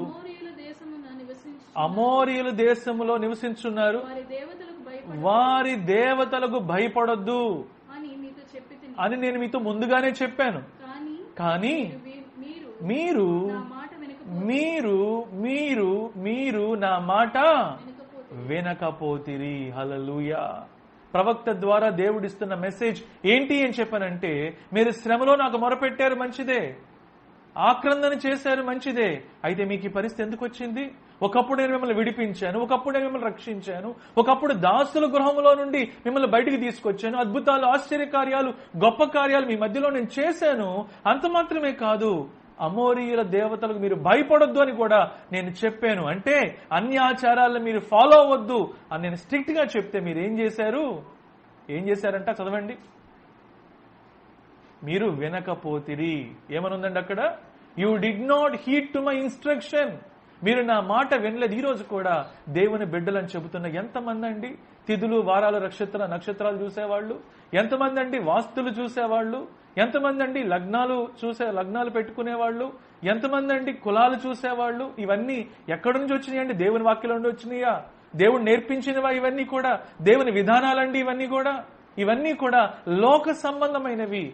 అమోరీయుల దేశములో నివసించున్నారు, వారి దేవతలకు భయపడొద్దు అని నేను మీతో ముందుగానే చెప్పాను. కానీ మీరు మీరు మీరు మీరు నా మాట వినకపోతిరి. హల్లెలూయా. ప్రవక్త ద్వారా దేవుడిస్తున్న మెసేజ్ ఏంటి అని చెప్పానంటే, మీరు శ్రమలో నాకు మొరపెట్టారు మంచిదే, ఆక్రందన చేశారు మంచిదే, అయితే మీకు ఈ పరిస్థితి ఎందుకు వచ్చింది? ఒకప్పుడు నేను మిమ్మల్ని విడిపించాను, ఒకప్పుడు నేను మిమ్మల్ని రక్షించాను, ఒకప్పుడు దాసుల గృహంలో నుండి మిమ్మల్ని బయటికి తీసుకొచ్చాను, అద్భుతాలు, ఆశ్చర్యకార్యాలు, గొప్ప కార్యాలు మీ మధ్యలో నేను చేశాను. అంత మాత్రమే కాదు, అమోరీయుల దేవతలకు మీరు భయపడొద్దు అని కూడా నేను చెప్పాను. అంటే అన్ని ఆచారాలను మీరు ఫాలో అవ్వద్దు అని నేను స్ట్రిక్ట్ గా చెప్తే మీరు ఏం చేశారంట? చదవండి. మీరు వినకపోతిరి. ఏమనుందండి అక్కడ? You did not heed to my instruction. మీరు నా మాట వినలేదు. ఈ రోజు కూడా దేవుని బిడ్డలని చెబుతున్న ఎంతమంది అండి తిథులు, వారాలు, నక్షత్రాలు చూసేవాళ్ళు? ఎంతమంది అండి వాస్తులు చూసేవాళ్ళు? ఎంతమంది అండి లగ్నాలు పెట్టుకునేవాళ్ళు? ఎంతమంది అండి కులాలు చూసేవాళ్ళు? ఇవన్నీ ఎక్కడి నుంచి వచ్చినాయండి? దేవుని వాక్యం నుండి వచ్చినాయా? దేవుడు నేర్పించినవా? ఇవన్నీ కూడా దేవుని విధానాలండి. ఇవన్నీ కూడా లోక సంబంధమైనవి,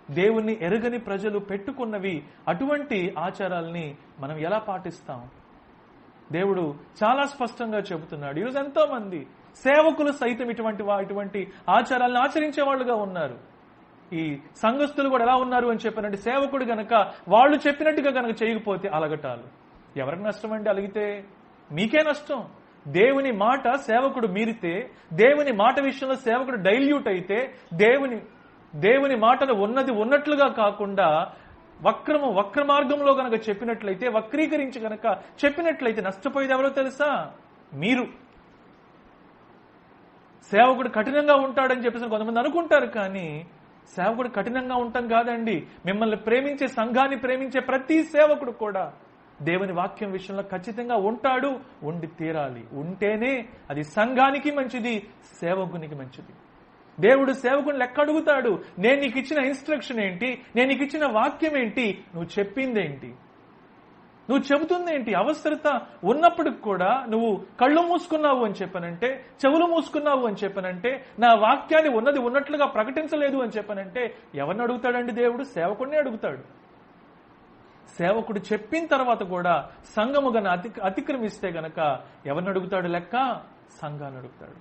దేవుణ్ణి ఎరుగని ప్రజలు పెట్టుకున్నవి. అటువంటి ఆచారాల్ని మనం ఎలా పాటిస్తాం? దేవుడు చాలా స్పష్టంగా చెబుతున్నాడు. ఈరోజు ఎంతో మంది సేవకులు సైతం ఇటువంటి ఆచారాలను ఆచరించే వాళ్ళుగా ఉన్నారు. ఈ సంఘస్థులు కూడా ఎలా ఉన్నారు అని చెప్పారంటే, సేవకుడు గనక వాళ్ళు చెప్పినట్టుగా గనక చేయకపోతే అలగటాలు. ఎవరికి నష్టం అండి? అలిగితే మీకే నష్టం. దేవుని మాట సేవకుడు మీరితే, దేవుని మాట విషయంలో సేవకుడు డైల్యూట్ అయితే, దేవుని మాటను ఉన్నట్లుగా కాకుండా వక్ర మార్గంలో గనక చెప్పినట్లయితే, వక్రీకరించి గనక చెప్పినట్లయితే నష్టపోయేది ఎవరో తెలుసా? మీరు. సేవకుడు కఠినంగా ఉంటాడని చెప్పేసి కొంతమంది అనుకుంటారు, కానీ సేవకుడు కఠినంగా ఉంటాం కాదండి. మిమ్మల్ని ప్రేమించే, సంఘాన్ని ప్రేమించే ప్రతి సేవకుడు కూడా దేవుని వాక్యం విషయంలో ఖచ్చితంగా ఉంటాడు, ఉండి తీరాలి. ఉంటేనే అది సంఘానికి మంచిది, సేవకునికి మంచిది. దేవుడు సేవకుని లెక్క అడుగుతాడు. నేను నీకు ఇచ్చిన ఇన్స్ట్రక్షన్ ఏంటి? నేను నీకు ఇచ్చిన వాక్యం ఏంటి? నువ్వు చెప్పిందేంటి? నువ్వు చెబుతుందేంటి? అవసరత ఉన్నప్పటికి కూడా నువ్వు కళ్ళు మూసుకున్నావు అని చెప్పనంటే, చెవులు మూసుకున్నావు అని చెప్పనంటే, నా వాక్యాన్ని ఉన్నట్లుగా ప్రకటించలేదు అని చెప్పనంటే ఎవరిని అడుగుతాడండి దేవుడు? సేవకుడిని అడుగుతాడు. సేవకుడు చెప్పిన తర్వాత కూడా సంఘము గన అతిక్రమిస్తే గనక ఎవరిని అడుగుతాడు లెక్క? సంఘాన్ని అడుగుతాడు.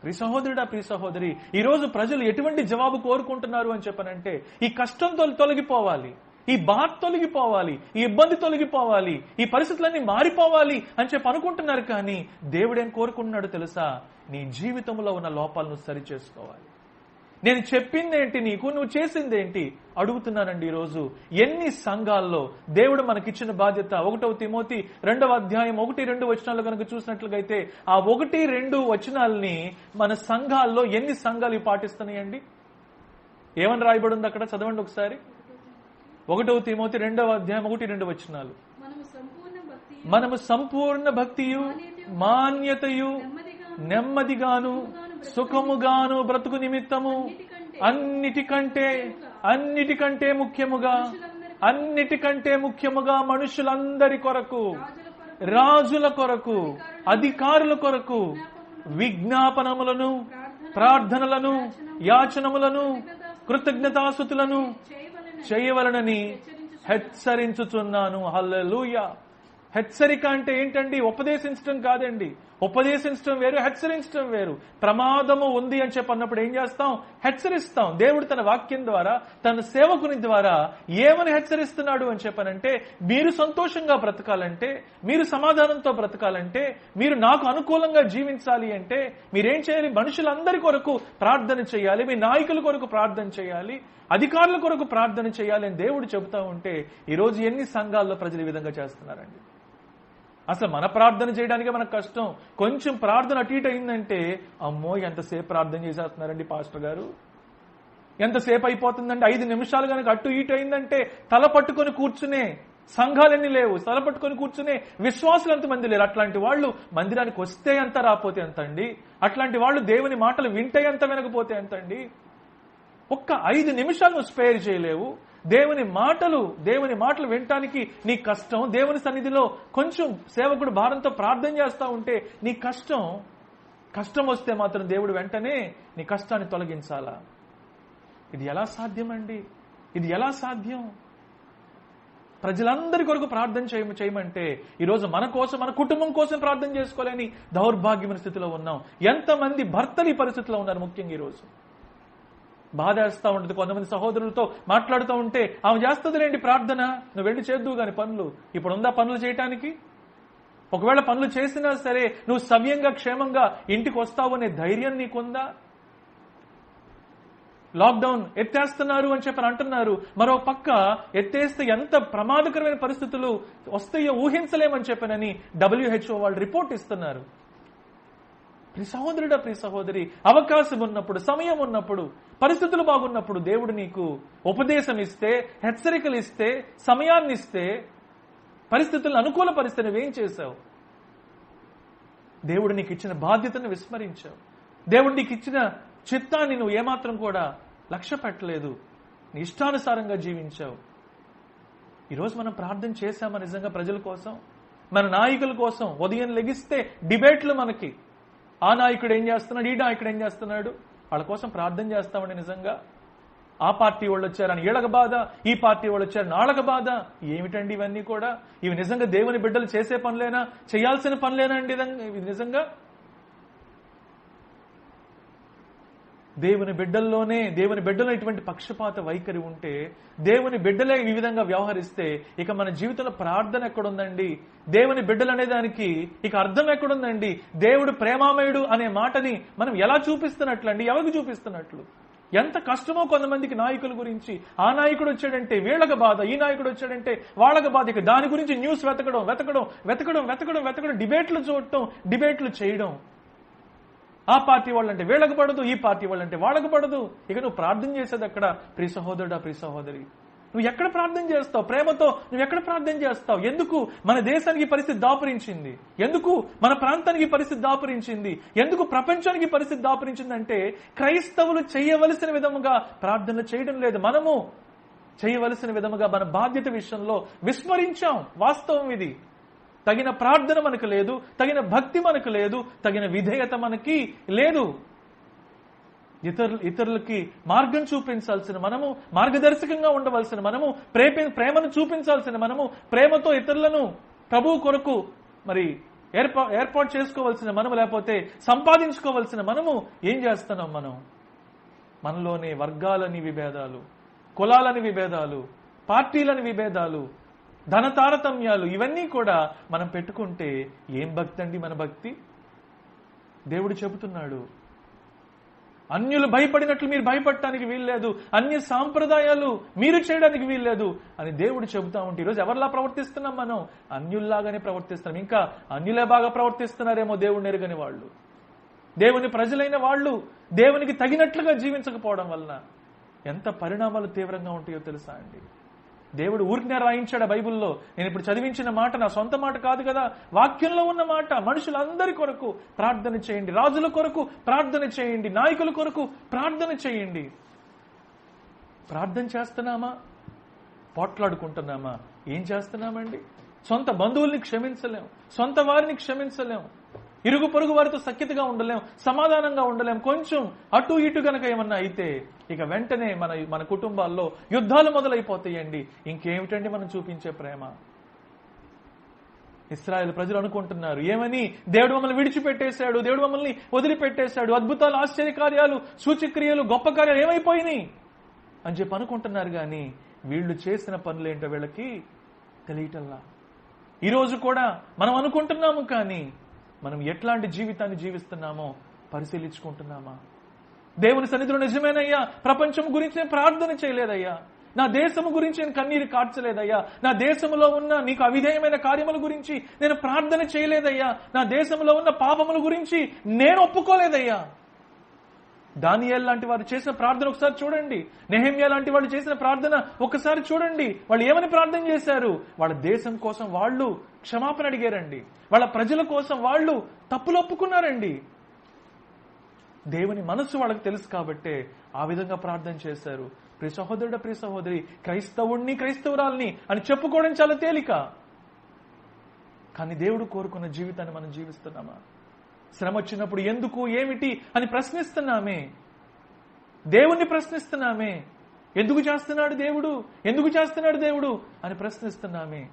ప్రియ సహోదరుడా, ప్రియ సహోదరి, ఈ రోజు ప్రజలు ఎటువంటి జవాబు కోరుకుంటున్నారు అని చెప్పనంటే, ఈ కష్టం తొలగిపోవాలి, ఈ బాధ తొలగిపోవాలి, ఈ ఇబ్బంది తొలగిపోవాలి, ఈ పరిస్థితులన్నీ మారిపోవాలి అని చెప్పి అనుకుంటున్నారు. కానీ దేవుడేం కోరుకుంటున్నాడు తెలుసా? నీ జీవితంలో ఉన్న లోపాలను సరి చేసుకోవాలి. నేను చెప్పిందేంటి నీకు, నువ్వు చేసిందేంటి అడుగుతున్నానండి. ఈరోజు ఎన్ని సంఘాల్లో దేవుడు మనకిచ్చిన బాధ్యత, 1 తిమోతి 2వ అధ్యాయం 1-2 వచనాలు కనుక చూసినట్లుగా అయితే, ఆ 1-2 వచనాలని మన సంఘాల్లో ఎన్ని సంఘాలు పాటిస్తున్నాయండి? ఏమని రాయబడి ఉంది అక్కడ? చదవండి ఒకసారి. 1 తిమోతి 2వ అధ్యాయం 1-2 వచనాలు. మనము సంపూర్ణ భక్తియు, మాన్యతయు, నెమ్మదిగాను, సుఖముగాను బ్రతుకు నిమిత్తము అన్నిటికంటే ముఖ్యముగా మనుషులందరి కొరకు, రాజుల కొరకు, అధికారుల కొరకు విజ్ఞాపనములను, ప్రార్థనలను, యాచనములను, కృతజ్ఞతాస్తుతులను చేయవలనని హెచ్చరించుచున్నాను. హల్లెలూయా. హెచ్చరిక అంటే ఏంటండి? ఉపదేశించడం కాదండి, ఉపదేశించడం వేరు, హెచ్చరించడం వేరు. ప్రమాదము ఉంది అని చెప్పన్నప్పుడు ఏం చేస్తాం? హెచ్చరిస్తాం. దేవుడు తన వాక్యం ద్వారా, తన సేవకుని ద్వారా ఏమని హెచ్చరిస్తున్నాడు అని చెప్పనంటే, మీరు సంతోషంగా బ్రతకాలంటే, మీరు సమాధానంతో బ్రతకాలంటే, మీరు నాకు అనుకూలంగా జీవించాలి అంటే మీరేం చేయాలి? మనుషులందరి కొరకు ప్రార్థన చేయాలి, మీ నాయకుల కొరకు ప్రార్థన చేయాలి, అధికారుల కొరకు ప్రార్థన చేయాలి అని దేవుడు చెబుతా ఉంటే ఈరోజు ఎన్ని సంఘాల్లో ప్రజలు ఈ విధంగా చేస్తున్నారండి? అసలు మన ప్రార్థన చేయడానికే మనకు కష్టం. కొంచెం ప్రార్థన అటు ఇటు అయిందంటే, అమ్మో ఎంతసేపు ప్రార్థన చేసేస్తున్నారండి పాస్టర్ గారు, ఎంతసేపు అయిపోతుందంటే, 5 నిమిషాలు కనుక అటు ఇటు అయిందంటే తల పట్టుకొని కూర్చునే సంఘాలన్నీ లేవు, తల పట్టుకొని కూర్చునే విశ్వాసులు ఎంతమంది లేరు. అట్లాంటి వాళ్ళు మందిరానికి వస్తే ఎంత, రాపోతే ఎంత అండి? అట్లాంటి వాళ్ళు దేవుని మాటలు వింటే ఎంత, వినకపోతే ఎంత అండి? ఒక్క 5 నిమిషాలు నువ్వు స్పేర్ చేయలేవు. దేవుని మాటలు వినటానికి నీ కష్టం. దేవుని సన్నిధిలో కొంచెం సేవకుడు భారంతో ప్రార్థన చేస్తా ఉంటే నీ కష్టం వస్తే మాత్రం దేవుడు వెంటనే నీ కష్టాన్ని తొలగించాలా? ఇది ఎలా సాధ్యమండి? ఇది ఎలా సాధ్యం? ప్రజలందరి కొరకు ప్రార్థన చేయమంటే ఈరోజు మన కోసం, మన కుటుంబం కోసం ప్రార్థన చేసుకోలేని దౌర్భాగ్యమైన స్థితిలో ఉన్నాం. ఎంతమంది భర్తలు ఈ పరిస్థితిలో ఉన్నారు? ముఖ్యంగా ఈరోజు బాధేస్తా ఉంటుంది. కొంతమంది సహోదరులతో మాట్లాడుతూ ఉంటే, ఆమె చేస్తుందిలేండి ప్రార్థన, నువ్వు వెళ్ళి చేద్దువు గాని పనులు. ఇప్పుడు ఉందా పనులు చేయటానికి? ఒకవేళ పనులు చేసినా సరే నువ్వు సవ్యంగా క్షేమంగా ఇంటికి వస్తావు అనే ధైర్యం నీకుందా? లాక్డౌన్ ఎత్తేస్తున్నారు అని చెప్పని అంటున్నారు. మరో పక్క ఎత్తేస్తే ఎంత ప్రమాదకరమైన పరిస్థితులు వస్తాయో ఊహించలేమని చెప్పనని WHO వాళ్ళు రిపోర్ట్ ఇస్తున్నారు. ప్రియ సహోదరుడా, ప్రియ సహోదరి, అవకాశం ఉన్నప్పుడు, సమయం ఉన్నప్పుడు, పరిస్థితులు బాగున్నప్పుడు దేవుడు నీకు ఉపదేశం ఇస్తే, హెచ్చరికలు ఇస్తే, సమయాన్ని ఇస్తే, పరిస్థితులను అనుకూలపరిస్తే నువ్వేం చేశావు? దేవుడు నీకు ఇచ్చిన బాధ్యతను విస్మరించావు. దేవుడు నీకు ఇచ్చిన చిత్తాన్ని నువ్వు ఏమాత్రం కూడా లక్ష్య పెట్టలేదు. నీ ఇష్టానుసారంగా జీవించావు. ఈరోజు మనం ప్రార్థన చేశామా నిజంగా ప్రజల కోసం, మన నాయకుల కోసం? ఉదయం లెగిస్తే డిబేట్లు మనకి. ఆ నాయకుడు ఏం చేస్తున్నాడు, ఈ నాయకుడు ఏం చేస్తున్నాడు, వాళ్ళ కోసం ప్రార్థన చేస్తామండి నిజంగా? ఆ పార్టీ వాళ్ళు వచ్చారని వీళ్ళకి బాధ, ఈ పార్టీ వాళ్ళు వచ్చారని వాళ్ళకి బాధ. ఏమిటండి ఇవన్నీ కూడా? ఇవి నిజంగా దేవుని బిడ్డలు చేసే పనులేనా? చేయాల్సిన పనులేనా అండి ఇది నిజంగా? దేవుని బిడ్డలో ఇటువంటి పక్షపాత వైఖరి ఉంటే, దేవుని బిడ్డలే ఈ విధంగా వ్యవహరిస్తే ఇక మన జీవితంలో ప్రార్థన ఎక్కడుందండి? దేవుని బిడ్డలు అనే దానికి ఇక అర్థం ఎక్కడుందండి? దేవుడు ప్రేమామయుడు అనే మాటని మనం ఎలా చూపిస్తున్నట్లండి? ఎవరికి చూపిస్తున్నట్లు? ఎంత కష్టమో కొంతమందికి నాయకుల గురించి. ఆ నాయకుడు వచ్చాడంటే వీళ్ళకి బాధ, ఈ నాయకుడు వచ్చాడంటే వాళ్ళకి బాధ. ఇక దాని గురించి న్యూస్ వెతకడం, డిబేట్లు చూడటం, డిబేట్లు చేయడం. ఆ పార్టీ వాళ్ళంటే వీళ్ళకి పడదు, ఈ పార్టీ వాళ్ళంటే వాళ్ళకి పడదు. ఇక నువ్వు ప్రార్థన చేసేది ఎక్కడ? ప్రియ సహోదరుడా, ప్రియ సహోదరి, నువ్వు ఎక్కడ ప్రార్థన చేస్తావు? ప్రేమతో నువ్వు ఎక్కడ ప్రార్థన చేస్తావు? ఎందుకు మన దేశానికి పరిస్థితి దాపురించింది? ఎందుకు మన ప్రాంతానికి పరిస్థితి దాపురించింది? ఎందుకు ప్రపంచానికి పరిస్థితి దాపురించిందంటే క్రైస్తవులు చేయవలసిన విధముగా ప్రార్థన చేయడం లేదు. మనము చేయవలసిన విధముగా మన బాధ్యత విషయంలో విస్మరించాం. వాస్తవం ఇది. తగిన ప్రార్థన మనకు లేదు, తగిన భక్తి మనకు లేదు, తగిన విధేయత మనకి లేదు. ఇతరులకి మార్గం చూపించాల్సిన మనము, మార్గదర్శకంగా ఉండవలసిన మనము, ప్రేమను చూపించాల్సిన మనము, ప్రేమతో ఇతరులను ప్రభువు కొరకు మరి ఏర్పాటు చేసుకోవాల్సిన మనము, లేకపోతే సంపాదించుకోవాల్సిన మనము ఏం చేస్తున్నాం? మనలోనే వర్గాలని విభేదాలు, కులాలని విభేదాలు, పార్టీలని విభేదాలు, ధన తారతమ్యాలు, ఇవన్నీ కూడా మనం పెట్టుకుంటే ఏం భక్తి అండి మన భక్తి? దేవుడు చెబుతున్నాడు, అన్యులు భయపడినట్లు మీరు భయపడటానికి వీల్లేదు, అన్య సాంప్రదాయాలు మీరు చేయడానికి వీల్లేదు అని దేవుడు చెబుతా ఉంటే ఈరోజు ఎవరిలా ప్రవర్తిస్తున్నాం? మనం అన్యుల్లాగానే ప్రవర్తిస్తున్నాం. ఇంకా అన్యులే బాగా ప్రవర్తిస్తున్నారేమో దేవుడిని ఎరుగని వాళ్ళు. దేవుని ప్రజలైన వాళ్ళు దేవునికి తగినట్లుగా జీవించకపోవడం వలన ఎంత పరిణామాలు తీవ్రంగా ఉంటాయో తెలుసా అండి? దేవుడు ఊరికనే రాయించాడు బైబిల్లో. నేను ఇప్పుడు చదివించిన మాట నా సొంత మాట కాదు కదా, వాక్యంలో ఉన్న మాట. మనుషులందరి కొరకు ప్రార్థన చేయండి, రాజుల కొరకు ప్రార్థన చేయండి, నాయకుల కొరకు ప్రార్థన చేయండి. ప్రార్థన చేస్తున్నామా? పోట్లాడుకుంటున్నామా? ఏం చేస్తున్నామండి? సొంత బంధువుల్ని క్షమించలేం, సొంత వారిని క్షమించలేం, ఇరుగు పొరుగు వారితో సఖ్యతగా ఉండలేం, సమాధానంగా ఉండలేం. కొంచెం అటు ఇటు గనక ఏమన్నా అయితే ఇక వెంటనే మన కుటుంబాల్లో యుద్ధాలు మొదలైపోతాయండి. ఇంకేమిటండి మనం చూపించే ప్రేమ? ఇశ్రాయేలు ప్రజలు అనుకుంటున్నారు ఏమని, దేవుడు మమ్మల్ని విడిచిపెట్టేశాడు, దేవుడు మమ్మల్ని వదిలిపెట్టేశాడు, అద్భుతాలు, ఆశ్చర్యకార్యాలు, సూచక్రియలు, గొప్ప కార్యాలు ఏమైపోయినాయి అని చెప్పి అనుకుంటున్నారు. కానీ వీళ్ళు చేసిన పనులేంటో వీళ్ళకి తెలియటల్లా. ఈరోజు కూడా మనం అనుకుంటున్నాము, కానీ మనం ఎట్లాంటి జీవితాన్ని జీవిస్తున్నామో పరిశీలించుకుంటున్నామా? దేవుని సన్నిధిలో నిజమేనయ్యా, ప్రపంచం గురించి నేను ప్రార్థన చేయలేదయ్యా, నా దేశము గురించి నేను కన్నీరు కార్చలేదయ్యా, నా దేశంలో ఉన్న నీకు అవిధేయమైన కార్యముల గురించి నేను ప్రార్థన చేయలేదయ్యా, నా దేశంలో ఉన్న పాపముల గురించి నేను ఒప్పుకోలేదయ్యా. దానియేలు లాంటి వారు చేసిన ప్రార్థన ఒకసారి చూడండి, నెహెమ్యా లాంటి వాళ్ళు చేసిన ప్రార్థన ఒకసారి చూడండి. వాళ్ళు ఏమని ప్రార్థన చేశారు? వాళ్ళ దేశం కోసం వాళ్ళు క్షమాపణ అడిగారండి, వాళ్ళ ప్రజల కోసం వాళ్ళు తప్పులు ఒప్పుకున్నారండి. దేవుని మనస్సు వాళ్ళకి తెలుసు కాబట్టే ఆ విధంగా ప్రార్థన చేశారు. ప్రియ సహోదరుడ, ప్రియ సహోదరి, క్రైస్తవుణ్ణి, క్రైస్తవురాల్ని అని చెప్పుకోవడం చాలా తేలిక. కానీ దేవుడు కోరుకున్న జీవితాన్ని మనం జీవిస్తున్నామా? శ్రమ వచ్చినప్పుడు ఎందుకు, ఏమిటి అని ప్రశ్నిస్తున్నామే, దేవుణ్ణి ప్రశ్నిస్తున్నామే. ఎందుకు చేస్తున్నాడు దేవుడు, ఎందుకు చేస్తున్నాడు దేవుడు అని ప్రశ్నిస్తున్నామే.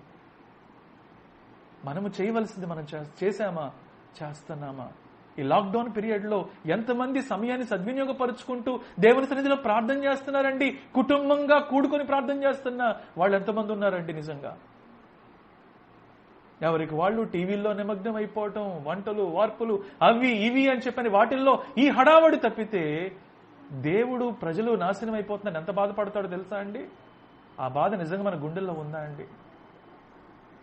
మనము చేయవలసింది మనం చేశామా, చేస్తున్నామా? ఈ లాక్డౌన్ పీరియడ్ లో ఎంతమంది సమయాన్ని సద్వినియోగపరుచుకుంటూ దేవుని సన్నిధిలో ప్రార్థన చేస్తున్నారండి? కుటుంబంగా కూడుకొని ప్రార్థన చేస్తున్నా వాళ్ళు ఎంతమంది ఉన్నారండి? నిజంగా ఎవరికి వాళ్ళు టీవీల్లో నిమగ్నం అయిపోవటం, వంటలు, వార్పులు, అవి ఇవి అని చెప్పని వాటిల్లో ఈ హడావడి తప్పితే దేవుడు, ప్రజలు నాశనం అయిపోతుందని ఎంత బాధపడతాడో తెలుసా అండి? ఆ బాధ నిజంగా మన గుండెల్లో ఉందా అండి?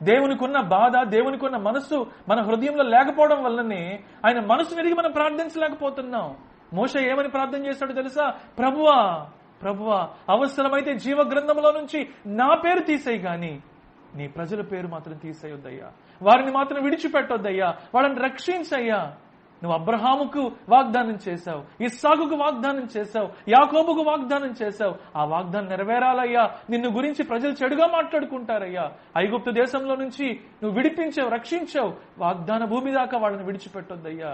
దేవునికున్న బాధ, దేవునికున్న మనస్సు మన హృదయంలో లేకపోవడం వల్లనే ఆయన మనసు విరిగి మనం ప్రార్థించలేకపోతున్నాం. మోషే ఏమని ప్రార్థన చేశాడో తెలుసా? ప్రభువా, ప్రభువా, అవసరమైతే జీవ గ్రంథంలో నుంచి నా పేరు తీసేయి, గాని నీ ప్రజల పేరు మాత్రం తీసేయొద్దయ్యా, వారిని మాత్రం విడిచిపెట్టొద్దయ్యా, వాళ్ళని రక్షించయ్యా. నువ్వు అబ్రహాముకు వాగ్దానం చేశావు, ఇస్సాకుకు వాగ్దానం చేశావు, యాకోబుకు వాగ్దానం చేశావు. ఆ వాగ్దానం నెరవేరాలయ్యా. నిన్ను గురించి ప్రజలు చెడుగా మాట్లాడుకుంటారయ్యా. ఐగుప్తు దేశంలో నుంచి నువ్వు విడిపించావు, రక్షించావు, వాగ్దాన భూమి దాకా వాళ్ళని విడిచిపెట్టొద్దయ్యా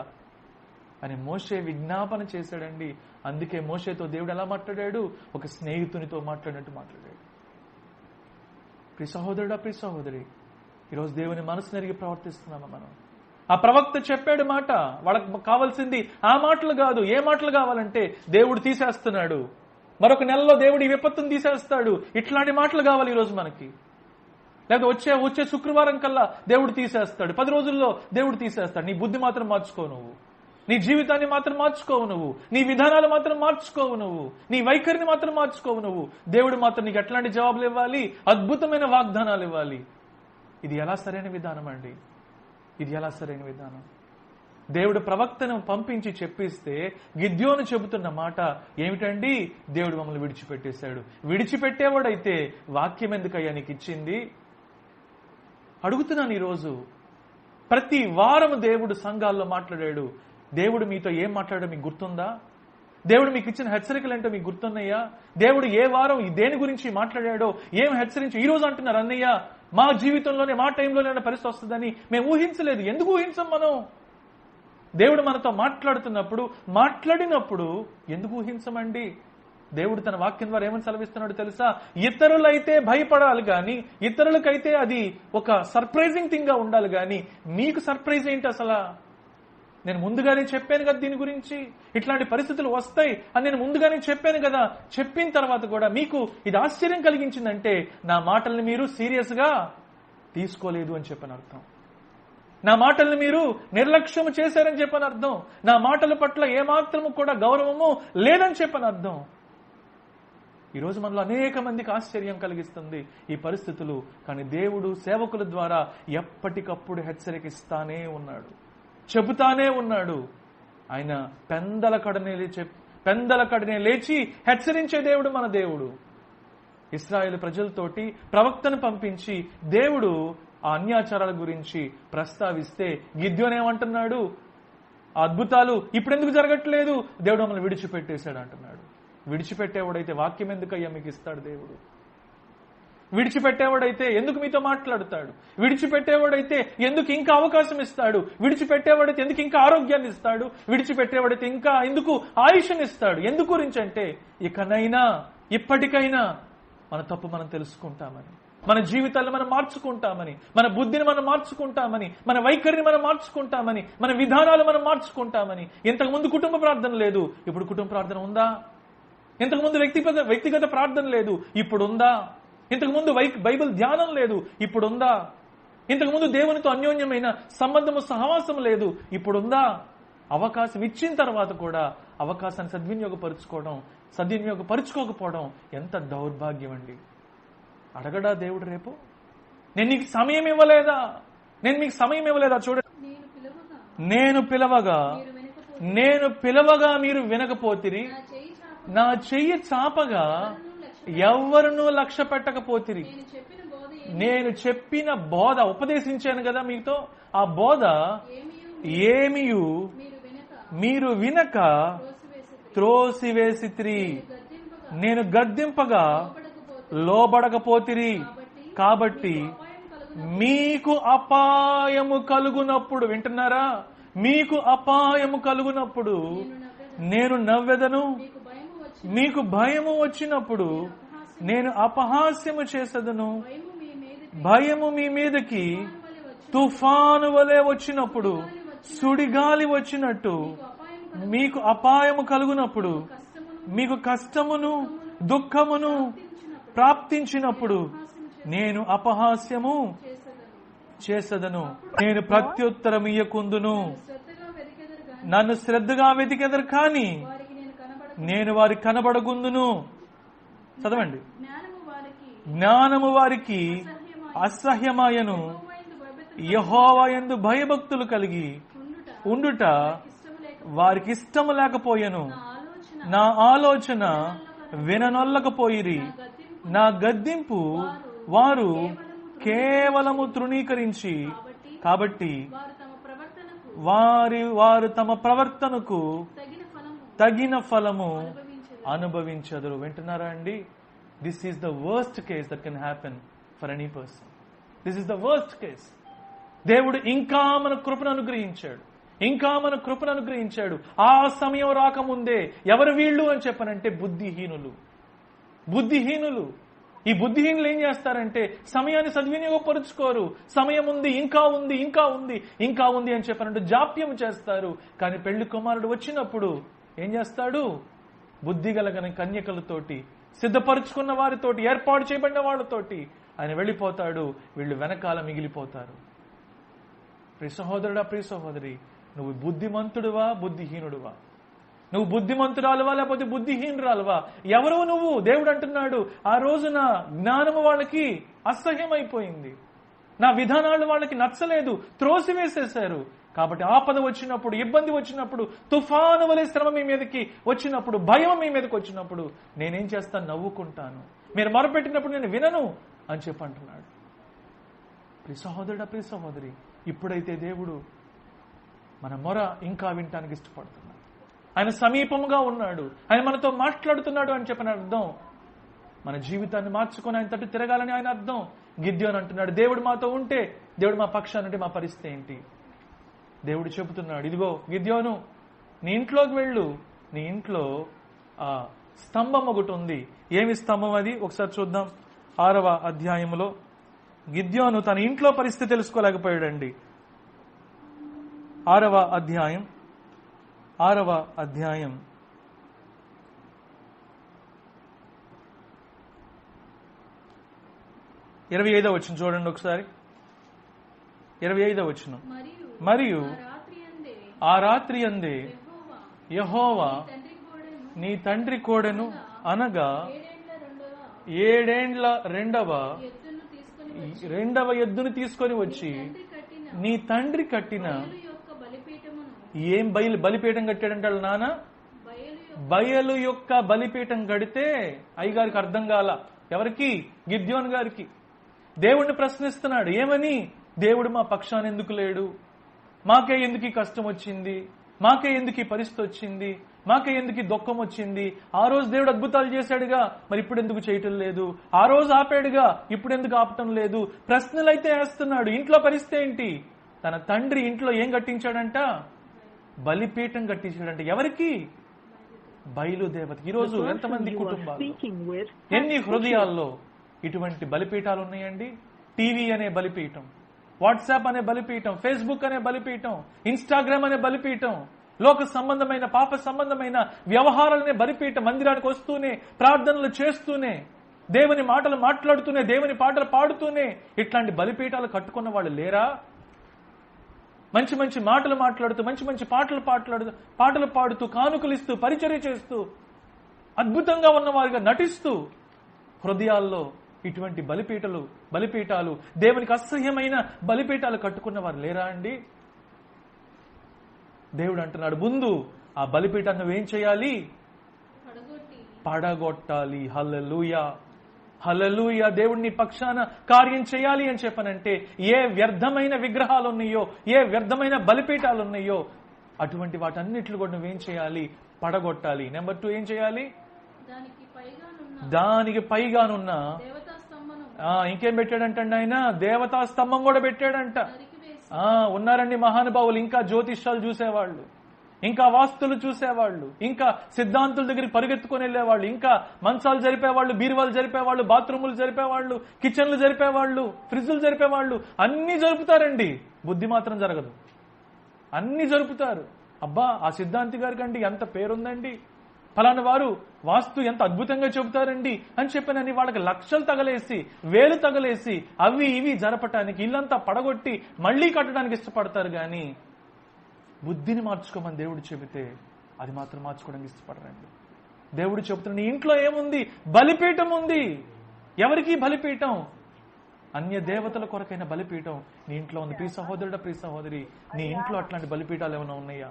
అని మోషే విజ్ఞాపన చేశాడండి. అందుకే మోషేతో దేవుడు ఎలా మాట్లాడాడు? ఒక స్నేహితునితో మాట్లాడినట్టు మాట్లాడాడు. ప్రియ సహోదరుడా, ప్రియ సహోదరి, ఈరోజు దేవుని మనసు నెరిగి ప్రవర్తిస్తున్నామా మనం? ఆ ప్రవక్త చెప్పాడు మాట, వాళ్ళకి కావాల్సింది ఆ మాటలు కాదు. ఏ మాటలు కావాలంటే దేవుడు తీసేస్తున్నాడు, మరొక నెలలో దేవుడు ఈ విపత్తును తీసేస్తాడు, ఇట్లాంటి మాటలు కావాలి ఈరోజు మనకి. లేకపోతే వచ్చే శుక్రవారం కల్లా దేవుడు తీసేస్తాడు, 10 రోజుల్లో దేవుడు తీసేస్తాడు. నీ బుద్ధి మాత్రం మార్చుకోవు నువ్వు, నీ జీవితాన్ని మాత్రం మార్చుకోవు నువ్వు, నీ విధానాలు మాత్రం మార్చుకోవు నువ్వు, నీ వైఖరిని మాత్రం మార్చుకోవు నువ్వు. దేవుడు మాత్రం నీకు ఎట్లాంటి జవాబులు ఇవ్వాలి? అద్భుతమైన వాగ్దానాలు ఇవ్వాలి. ఇది ఎలా సరైన విధానం అండి? ఇది ఎలా సరైన విధానం? దేవుడు ప్రవక్తను పంపించి చెప్పిస్తే గిద్యోను చెబుతున్న మాట ఏమిటండి? దేవుడు మమ్మల్ని విడిచిపెట్టేశాడు. విడిచిపెట్టేవాడైతే వాక్యం ఎందుకయ్యా నీకు ఇచ్చింది? అడుగుతున్నాను. ఈరోజు ప్రతి వారం దేవుడు సంఘాల్లో మాట్లాడాడు. దేవుడు మీతో ఏం మాట్లాడాడో మీకు గుర్తుందా? దేవుడు మీకు ఇచ్చిన హెచ్చరికలు ఏంటో మీకు గుర్తున్నాయా? దేవుడు ఏ వారం దేని గురించి మాట్లాడాడో, ఏం హెచ్చరించి ఈ రోజు అంటున్నారు, అన్నయ్య మా జీవితంలోనే, మా టైంలోనే పరిస్థితి వస్తుందని మేము ఊహించలేదు. ఎందుకు ఊహించం మనం? దేవుడు మనతో మాట్లాడినప్పుడు ఎందుకు ఊహించమండి? దేవుడు తన వాక్యం ద్వారా ఏమని సెలవిస్తున్నాడో తెలుసా? ఇతరులైతే భయపడాలి గాని, ఇతరులకైతే అది ఒక సర్ప్రైజింగ్ థింగ్ గా ఉండాలి గాని, మీకు సర్ప్రైజ్ ఏంటి అసలు? నేను ముందుగానే చెప్పాను కదా దీని గురించి, ఇట్లాంటి పరిస్థితులు వస్తాయి అని నేను ముందుగానే చెప్పాను కదా. చెప్పిన తర్వాత కూడా మీకు ఇది ఆశ్చర్యం కలిగించిందంటే నా మాటల్ని మీరు సీరియస్ గా తీసుకోలేదు అని చెప్పని అర్థం. నా మాటల్ని మీరు నిర్లక్ష్యం చేశారని చెప్పని అర్థం. నా మాటల పట్ల ఏమాత్రము కూడా గౌరవము లేదని చెప్పని అర్థం. ఈరోజు మనలో అనేక మందికి ఆశ్చర్యం కలిగిస్తుంది ఈ పరిస్థితులు. కానీ దేవుడు సేవకుల ద్వారా ఎప్పటికప్పుడు హెచ్చరికిస్తానే ఉన్నాడు, చెబుతానే ఉన్నాడు. ఆయన పెందల కడనే లేచి హెచ్చరించే దేవుడు మన దేవుడు. ఇశ్రాయేలు ప్రజలతోటి ప్రవక్తను పంపించి దేవుడు ఆ అన్యాచారాల గురించి ప్రస్తావిస్తే గిద్యోను ఏమంటున్నాడు? అద్భుతాలు ఇప్పుడెందుకు జరగట్లేదు? దేవుడు మమ్మల్ని విడిచిపెట్టేశాడు అంటున్నాడు. విడిచిపెట్టేవాడైతే వాక్యం ఎందుకయ్యా మీకు ఇస్తాడు దేవుడు? విడిచిపెట్టేవాడైతే ఎందుకు మీతో మాట్లాడతాడు? విడిచిపెట్టేవాడైతే ఎందుకు ఇంకా అవకాశం ఇస్తాడు? విడిచిపెట్టేవాడైతే ఎందుకు ఇంకా ఆరోగ్యాన్ని ఇస్తాడు? విడిచిపెట్టేవాడైతే ఇంకా ఎందుకు ఆయుష్ని ఇస్తాడు? ఎందుకు గురించి అంటే ఇకనైనా, ఇప్పటికైనా మన తప్పు మనం తెలుసుకుంటామని, మన జీవితాలను మనం మార్చుకుంటామని, మన బుద్ధిని మనం మార్చుకుంటామని, మన వైఖరిని మనం మార్చుకుంటామని, మన విధానాలు మనం మార్చుకుంటామని. ఇంతకుముందు కుటుంబ ప్రార్థన లేదు, ఇప్పుడు కుటుంబ ప్రార్థన ఉందా? ఇంతకుముందు వ్యక్తిగత ప్రార్థన లేదు, ఇప్పుడు ఉందా? ఇంతకుముందు బైబిల్ ధ్యానం లేదు, ఇప్పుడు ఉందా? ఇంతకుముందు దేవునితో అన్యోన్యమైన సంబంధము సహవాసం లేదు, ఇప్పుడు ఉందా? అవకాశం ఇచ్చిన తర్వాత కూడా అవకాశాన్ని సద్వినియోగపరుచుకోకపోవడం ఎంత దౌర్భాగ్యం అండి. అడగడా దేవుడు రేపు, నేను నీకు సమయం ఇవ్వలేదా? నేను మీకు సమయం ఇవ్వలేదా? చూడండి, నేను పిలవగా మీరు వినకపోతిరి, నా చెయ్యి చాపగా ఎవరునూ లక్ష్య పెట్టకపోతిరి. నేను చెప్పిన బోధ ఉపదేశించాను కదా మీతో, ఆ బోధ ఏమియు మీరు వినక త్రోసివేసితిరి. నేను గద్దింపగా లోబడకపోతిరి. కాబట్టి మీకు అపాయము కలుగునప్పుడు, వింటున్నారా? మీకు అపాయము కలుగునప్పుడు నేను నవ్వెదను, మీకు భయము వచ్చినప్పుడు నేను అపహాస్యము చేసేదను. భయము మీ మీదకి తుఫాను వలె వచ్చినప్పుడు, సుడిగాలి వచ్చినట్టు మీకు అపాయము కలుగునప్పుడు, మీకు కష్టమును దుఃఖమును ప్రాప్తించినప్పుడు నేను అపహాస్యము చేసేదను. నేను ప్రత్యుత్తరం ఇయ్యకుందును. నన్ను శ్రద్ధగా వెతికెదరు కానీ నేను వారికి కనబడకుందును. చదవండి. జ్ఞానము వారికి అసహ్యమాయను, యెహోవా యందు భయభక్తులు కలిగి ఉండుట వారికి ఇష్టము లేకపోయెను. నా ఆలోచన విననొల్లకపోయిరి. నా గద్దింపు వారు కేవలము తృణీకరించి, కాబట్టి వారు తమ ప్రవర్తనకు తగిన ఫలము అనుభవించదురు. వింటున్నారా అండి? This is the worst case that can happen for any person. This is the worst case. దేవుడు ఇంకా మన కృపను అనుగ్రహించాడు. ఆ సమయం రాకముందే ఎవరు వీళ్ళు అని చెప్పనంటే బుద్ధిహీనులు. ఈ బుద్ధిహీనులు ఏం చేస్తారంటే సమయాన్ని సద్వినియోగపరుచుకోరు. సమయం ఉంది, ఇంకా ఉంది అని చెప్పనంటే జాప్యం చేస్తారు. కానీ పెళ్లి కుమారుడు వచ్చినప్పుడు ఏం చేస్తాడు? బుద్ధి గలగని కన్యకలతోటి, సిద్ధపరుచుకున్న వారితోటి, ఏర్పాటు చేయబడిన వాళ్ళతోటి ఆయన వెళ్ళిపోతాడు. వీళ్ళు వెనకాల మిగిలిపోతారు. ప్రియ సహోదరుడా, ప్రియ సహోదరి, నువ్వు బుద్ధిమంతుడువా బుద్ధిహీనుడువా? నువ్వు బుద్ధిమంతురాలువా లేకపోతే బుద్ధిహీనురాలువా? ఎవరు నువ్వు? దేవుడు అంటున్నాడు, ఆ రోజున జ్ఞానము వాళ్ళకి అసహ్యమైపోయింది, నా విధానాలు వాళ్ళకి నచ్చలేదు, త్రోసివేసేశారు. కాబట్టి ఆపద వచ్చినప్పుడు, ఇబ్బంది వచ్చినప్పుడు, తుఫాను వలె శ్రమ మీ మీదకి వచ్చినప్పుడు, భయం మీ మీదకి వచ్చినప్పుడు నేనేం చేస్తాను? నవ్వుకుంటాను. మీరు మొరపెట్టినప్పుడు నేను వినను అని చెప్పంటున్నాడు. ప్రియ సహోదరుడా, ప్రియ సహోదరి, ఇప్పుడైతే దేవుడు మన మొర ఇంకా వినటానికి ఇష్టపడుతున్నాడు. ఆయన సమీపముగా ఉన్నాడు, ఆయన మనతో మాట్లాడుతున్నాడు అని చెప్పిన అర్థం. మన జీవితాన్ని మార్చుకొని ఆయన తట్టు తిరగాలని ఆయన అర్థం. గిద్యోను అంటున్నాడు, దేవుడు మాతో ఉంటే, దేవుడు మా పక్షానంటే మా పరిస్థితి ఏంటి? దేవుడు చెబుతున్నాడు, ఇదిగో గిద్యోను, నీ ఇంట్లోకి వెళ్ళు, నీ ఇంట్లో ఆ స్తంభం ఒకటి ఉంది. ఏమి స్తంభం అది? ఒకసారి చూద్దాం. 6వ అధ్యాయంలో గిద్యోను తన ఇంట్లో పరిస్థితి తెలుసుకోలేకపోయాడండి. 6వ అధ్యాయం 25వ వచనం చూడండి ఒకసారి. 25వ వచనం. మరియు ఆ రాత్రి అందే యెహోవా నీ తండ్రి కోడెను అనగా 7 ఏండ్ల రెండవ ఎద్దును తీసుకొని వచ్చి నీ తండ్రి కట్టిన ఏం బలిపీఠం కట్టాడంటే నాన్న బయలు యొక్క బలిపీఠం కడితే అయ్యగారికి అర్థం కాల. ఎవరికి? గిద్యోను గారికి. దేవుడిని ప్రశ్నిస్తున్నాడు, ఏమని? దేవుడు మా పక్షాన్ని ఎందుకు లేడు? మాకే ఎందుకు ఈ కష్టం వచ్చింది? మాకే ఎందుకు ఈ పరిస్థితి వచ్చింది? మాకే ఎందుకు ఈ దుఃఖం వచ్చింది? ఆ రోజు దేవుడు అద్భుతాలు చేశాడుగా, మరి ఇప్పుడు ఎందుకు చేయటం లేదు? ఆ రోజు ఆపాడుగా, ఇప్పుడు ఎందుకు ఆపటం లేదు? ప్రశ్నలైతే వేస్తున్నాడు. ఇంట్లో పరిస్థితి ఏంటి? తన తండ్రి ఇంట్లో ఏం కట్టించాడంట? బలిపీఠం కట్టించాడంట. ఎవరికి? బయలుదేవతకి. ఈరోజు ఎంతమంది కుటుంబాలు, ఎన్ని హృదయాల్లో ఇటువంటి బలిపీఠాలు ఉన్నాయండి. టీవీ అనే బలిపీఠం, వాట్సాప్ అనే బలిపీఠం, ఫేస్బుక్ అనే బలిపీఠం, ఇన్స్టాగ్రామ్ అనే బలిపీఠం, లోక సంబంధమైన పాప సంబంధమైన వ్యవహారాలనే బలిపీఠం. మందిరానికి వస్తూనే, ప్రార్థనలు చేస్తూనే, దేవుని మాటలు మాట్లాడుతూనే, దేవుని పాటలు పాడుతూనే ఇట్లాంటి బలిపీఠాలు కట్టుకున్న వాళ్ళు లేరా? మంచి మంచి మాటలు మాట్లాడుతూ, మంచి మంచి పాటలు పాడుతూ, కానుకలు ఇస్తూ, పరిచర్య చేస్తూ, అద్భుతంగా ఉన్నవారుగా నటిస్తూ హృదయాల్లో ఇటువంటి బలిపీఠాలు, దేవునికి అసహ్యమైన బలిపీఠాలు కట్టుకున్న వారు లేరా అండి? దేవుడు అంటున్నాడు, ముందు ఆ బలిపీఠాన్ని నువ్వేం చేయాలి? పడగొట్టాలి. హల్లెలూయా, హల్లెలూయా. దేవుడిని పక్షాన కార్యం చేయాలి అని చెప్పనంటే ఏ వ్యర్థమైన విగ్రహాలు ఉన్నాయో, ఏ వ్యర్థమైన బలిపీఠాలు ఉన్నాయో అటువంటి వాటన్నిటిని కూడా నువ్వేం చేయాలి? పడగొట్టాలి. నెంబర్ 2 ఏం చేయాలి? దానికి పైగానున్న ఇంకేం పెట్టాడంటండి ఆయన? దేవతా స్తంభం కూడా పెట్టాడంట. ఉన్నారండి మహానుభావులు, ఇంకా జ్యోతిష్యాలు చూసేవాళ్ళు, ఇంకా వాస్తులు చూసేవాళ్ళు, ఇంకా సిద్ధాంతుల దగ్గరికి పరిగెత్తుకొని వెళ్లేవాళ్ళు, ఇంకా మంచాలు జరిపేవాళ్ళు, బీరువాలు జరిపేవాళ్ళు, బాత్రూములు జరిపేవాళ్ళు, కిచెన్లు జరిపేవాళ్ళు, ఫ్రిడ్జ్లు జరిపేవాళ్ళు. అన్ని జరుపుతారండి, బుద్ధి మాత్రం జరగదు. అన్ని జరుపుతారు. అబ్బా, ఆ సిద్ధాంతి గారికి అండి ఎంత పేరుందండి, ఫలానా వారు వాస్తు ఎంత అద్భుతంగా చెబుతారండి అని చెప్పినని వాళ్ళకి లక్షలు తగలేసి, వేలు తగలేసి, అవి ఇవి జరపటానికి, ఇల్లంతా పడగొట్టి మళ్లీ కట్టడానికి ఇష్టపడతారు. గాని బుద్ధిని మార్చుకోమని దేవుడు చెబితే అది మాత్రం మార్చుకోవడానికి ఇష్టపడరండి. దేవుడు చెబుతున్న నీ ఇంట్లో ఏముంది? బలిపీఠం ఉంది. ఎవరికి బలిపీఠం? అన్య దేవతల కొరకైన బలిపీఠం నీ ఇంట్లో ఉంది. ప్రియ సహోదరుడా, ప్రియ సహోదరి, నీ ఇంట్లో అట్లాంటి బలిపీఠాలు ఏమైనా ఉన్నాయా?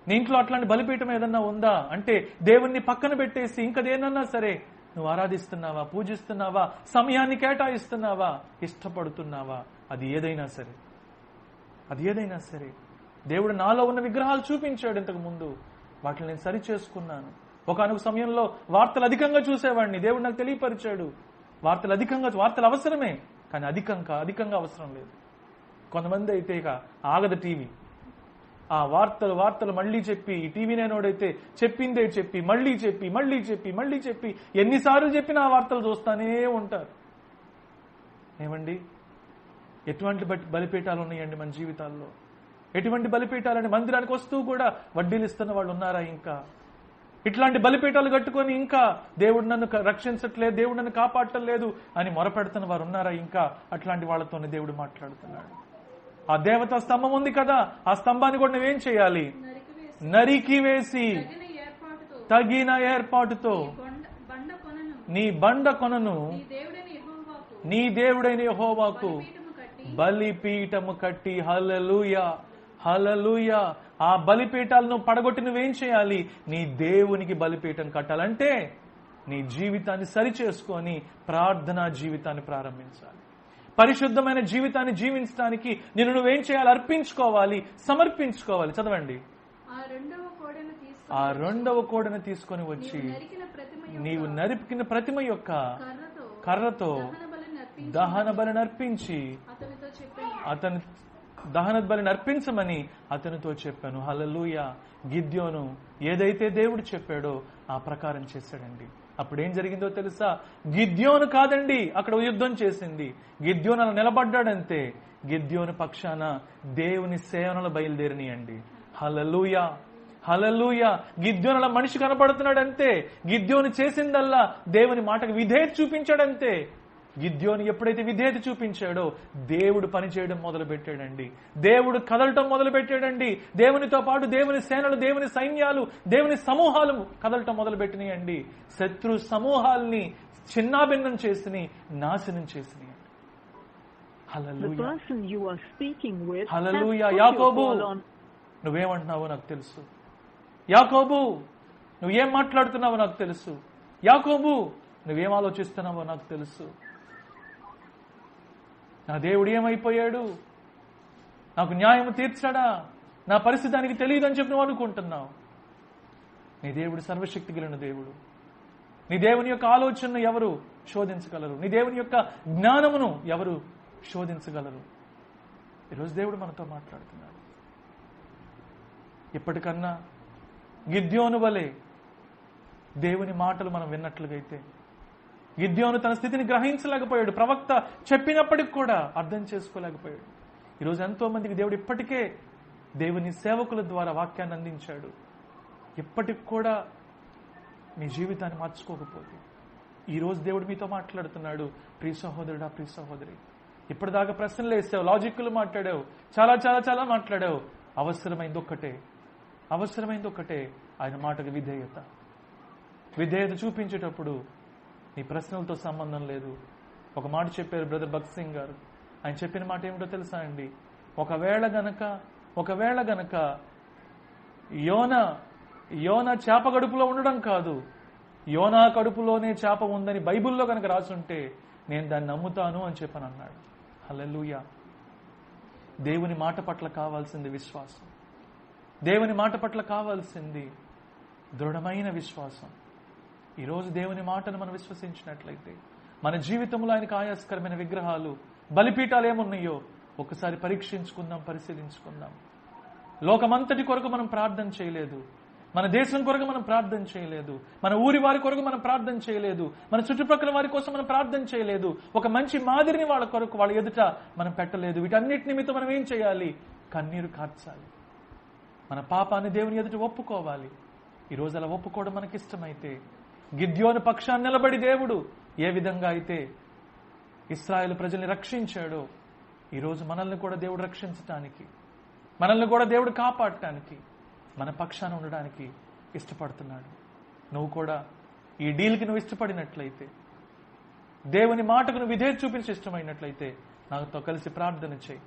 నీ ఇంట్లో అట్లాంటి బలిపీఠం ఏదన్నా ఉందా? అంటే దేవుణ్ణి పక్కన పెట్టేసి ఇంకా దేనన్నా సరే నువ్వు ఆరాధిస్తున్నావా, పూజిస్తున్నావా, సమయాన్ని కేటాయిస్తున్నావా, ఇష్టపడుతున్నావా? అది ఏదైనా సరే దేవుడు నాలో ఉన్న విగ్రహాలు చూపించాడు ఇంతకు ముందు, వాటిని నేను సరి చేసుకున్నాను. ఒకనొక సమయంలో వార్తలు అధికంగా చూసేవాడిని, దేవుడు నాకు తెలియపరిచాడు. వార్తలు అవసరమే, కానీ అధికంగా అవసరం లేదు. కొంతమంది అయితే ఇక ఆగదు టీవీ. ఆ వార్తలు మళ్లీ చెప్పి, ఈ టీవీ నేనోడైతే చెప్పిందే చెప్పి మళ్లీ చెప్పి ఎన్నిసార్లు చెప్పినా ఆ వార్తలు చూస్తానే ఉంటారు. ఏమండి, ఎటువంటి బలిపీఠాలు ఉన్నాయండి మన జీవితాల్లో? ఎటువంటి బలిపీఠాలని? మందిరానికి వస్తూ కూడా వడ్డీలు ఇస్తున్న వాళ్ళు ఉన్నారా? ఇంకా ఇట్లాంటి బలిపీఠాలు కట్టుకొని ఇంకా దేవుడు నన్ను రక్షించట్లేదు, దేవుడు నన్ను కాపాడటం లేదు అని మొరపెడుతున్న వారు ఉన్నారా? ఇంకా అట్లాంటి వాళ్ళతోనే దేవుడు మాట్లాడుతున్నాడు. ఆ దేవతా స్తంభం ఉంది కదా, ఆ స్తంభాన్ని కూడా నువ్వేం చేయాలి? నరికివేసి తగిన ఏర్పాటుతో నీ బండ కొనను, నీ దేవుడైన యెహోవాకు బలిపీఠము కట్టి. హల్లెలూయా, హల్లెలూయా. ఆ బలిపీఠాలను పడగొట్టి నువ్వేం చేయాలి? నీ దేవునికి బలిపీఠం కట్టాలంటే నీ జీవితాన్ని సరి చేసుకొని ప్రార్థనా జీవితాన్ని ప్రారంభించాలి. పరిశుద్ధమైన జీవితాన్ని జీవించడానికి నువ్వేం చేయాలి? అర్పించుకోవాలి, సమర్పించుకోవాలి. చదవండి. ఆ రెండవ కోడను తీసుకొని వచ్చి నీవు నరికిన ప్రతిమ యొక్క కర్రతో దహన బలిని అర్పించి అతని దహన బలిని అర్పించమని అతనితో చెప్పాను. హల్లెలూయా. గిద్యోను ఏదైతే దేవుడు చెప్పాడో ఆ ప్రకారం చేశాడండి. అప్పుడేం జరిగిందో తెలుసా? గిద్యోను కాదండి అక్కడ యుద్ధం చేసింది, గిద్యోను అలా నిలబడ్డాడంతే. గిద్యోను పక్షాన దేవుని సేవనలు బయలుదేరినాయండి. హల్లెలూయా, హల్లెలూయా. గిద్యోను అలా మనిషి కనపడుతున్నాడంతే. గిద్యోను చేసిందల్లా దేవుని మాటకు విధేయత చూపించాడంతే. గిద్యోను ఎప్పుడైతే విధేయత చూపించాడో దేవుడు పనిచేయడం మొదలు పెట్టాడండి. దేవుడు కదలటం మొదలు పెట్టాడండి. దేవునితో పాటు దేవుని సేనలు, దేవుని సైన్యాలు, దేవుని సమూహాలు కదలటం మొదలు పెట్టినాయండి. శత్రు సమూహాల్ని చిన్నాభిన్నం చేసి నాశనం చేసినాయి. హల్లెలూయా, హల్లెలూయా. యాకోబు, నువ్వేమంటున్నావో నాకు తెలుసు. యాకోబు, నువ్వేం మాట్లాడుతున్నావో నాకు తెలుసు. యాకోబు, నువ్వేం ఆలోచిస్తున్నావో నాకు తెలుసు. నా దేవుడు ఏమైపోయాడు? నాకు న్యాయం తీర్చాడా? నా పరిస్థితి దానికి తెలియదని చెప్పి నువ్వు అనుకుంటున్నావు. నీ దేవుడు సర్వశక్తి కలిగిన దేవుడు. నీ దేవుని యొక్క ఆలోచనను ఎవరు శోధించగలరు? నీ దేవుని యొక్క జ్ఞానమును ఎవరు శోధించగలరు? ఈరోజు దేవుడు మనతో మాట్లాడుతున్నాడు. ఇప్పటికన్నా గిద్యోను వలె దేవుని మాటలు మనం విన్నట్లుగైతే, గిద్యోను తన స్థితిని గ్రహించలేకపోయాడు. ప్రవక్త చెప్పినప్పటికి కూడా అర్థం చేసుకోలేకపోయాడు. ఈరోజు ఎంతో మందికి దేవుడు ఇప్పటికే దేవుని సేవకుల ద్వారా వాక్యాన్ని అందించాడు. ఇప్పటికి కూడా మీ జీవితాన్ని మార్చుకోకపోతే ఈరోజు దేవుడు మీతో మాట్లాడుతున్నాడు. ప్రియ సహోదరుడా, ప్రియ సహోదరి, ఇప్పటిదాకా ప్రశ్నలు వేసావు, లాజిక్లు మాట్లాడావు, చాలా చాలా చాలా మాట్లాడావు. అవసరమైంది ఒక్కటే, ఆయన మాటకు విధేయత. విధేయత చూపించేటప్పుడు నీ ప్రశ్నలతో సంబంధం లేదు. ఒక మాట చెప్పారు బ్రదర్ భగత్ సింగ్ గారు. ఆయన చెప్పిన మాట ఏమిటో తెలుసా అండి? ఒకవేళ గనక యోన చేప కడుపులో ఉండడం కాదు, యోనా కడుపులోనే చేప ఉందని బైబిల్లో కనుక రాసుంటే నేను దాన్ని నమ్ముతాను అని చెప్పని అన్నాడు. హల్లెలూయా. దేవుని మాట పట్ల కావాల్సింది విశ్వాసం. దేవుని మాట పట్ల కావాల్సింది దృఢమైన విశ్వాసం. ఈరోజు దేవుని మాటను మనం విశ్వసించినట్లయితే మన జీవితంలో ఆయనకు ఆయాస్కరమైన విగ్రహాలు, బలిపీఠాలు ఏమున్నాయో ఒకసారి పరీక్షించుకుందాం, పరిశీలించుకుందాం. లోకమంతటి కొరకు మనం ప్రార్థన చేయలేదు, మన దేశం కొరకు మనం ప్రార్థన చేయలేదు, మన ఊరి వారి కొరకు మనం ప్రార్థన చేయలేదు, మన చుట్టుపక్కల వారి కోసం మనం ప్రార్థన చేయలేదు, ఒక మంచి మాదిరిని వాళ్ళ కొరకు వాళ్ళ ఎదుట మనం పెట్టలేదు. వీటన్నిటి నిమిత్తం మనం ఏం చేయాలి? కన్నీరు కార్చాలి. మన పాపాన్ని దేవుని ఎదుట ఒప్పుకోవాలి. ఈరోజు అలా ఒప్పుకోవడం మనకిష్టమైతే గిద్యోను పక్షాన్ని నిలబడి దేవుడు ఏ విధంగా అయితే ఇశ్రాయేలు ప్రజల్ని రక్షించాడో ఈరోజు మనల్ని కూడా దేవుడు రక్షించటానికి, మనల్ని కూడా దేవుడు కాపాడటానికి, మన పక్షాన ఉండడానికి ఇష్టపడుతున్నాడు. నువ్వు కూడా ఈ డీల్కి నువ్వు ఇష్టపడినట్లయితే, దేవుని మాటకు నువ్వు విధేయత చూపించి ఇష్టమైనట్లయితే నాతో కలిసి ప్రార్థన చేయి.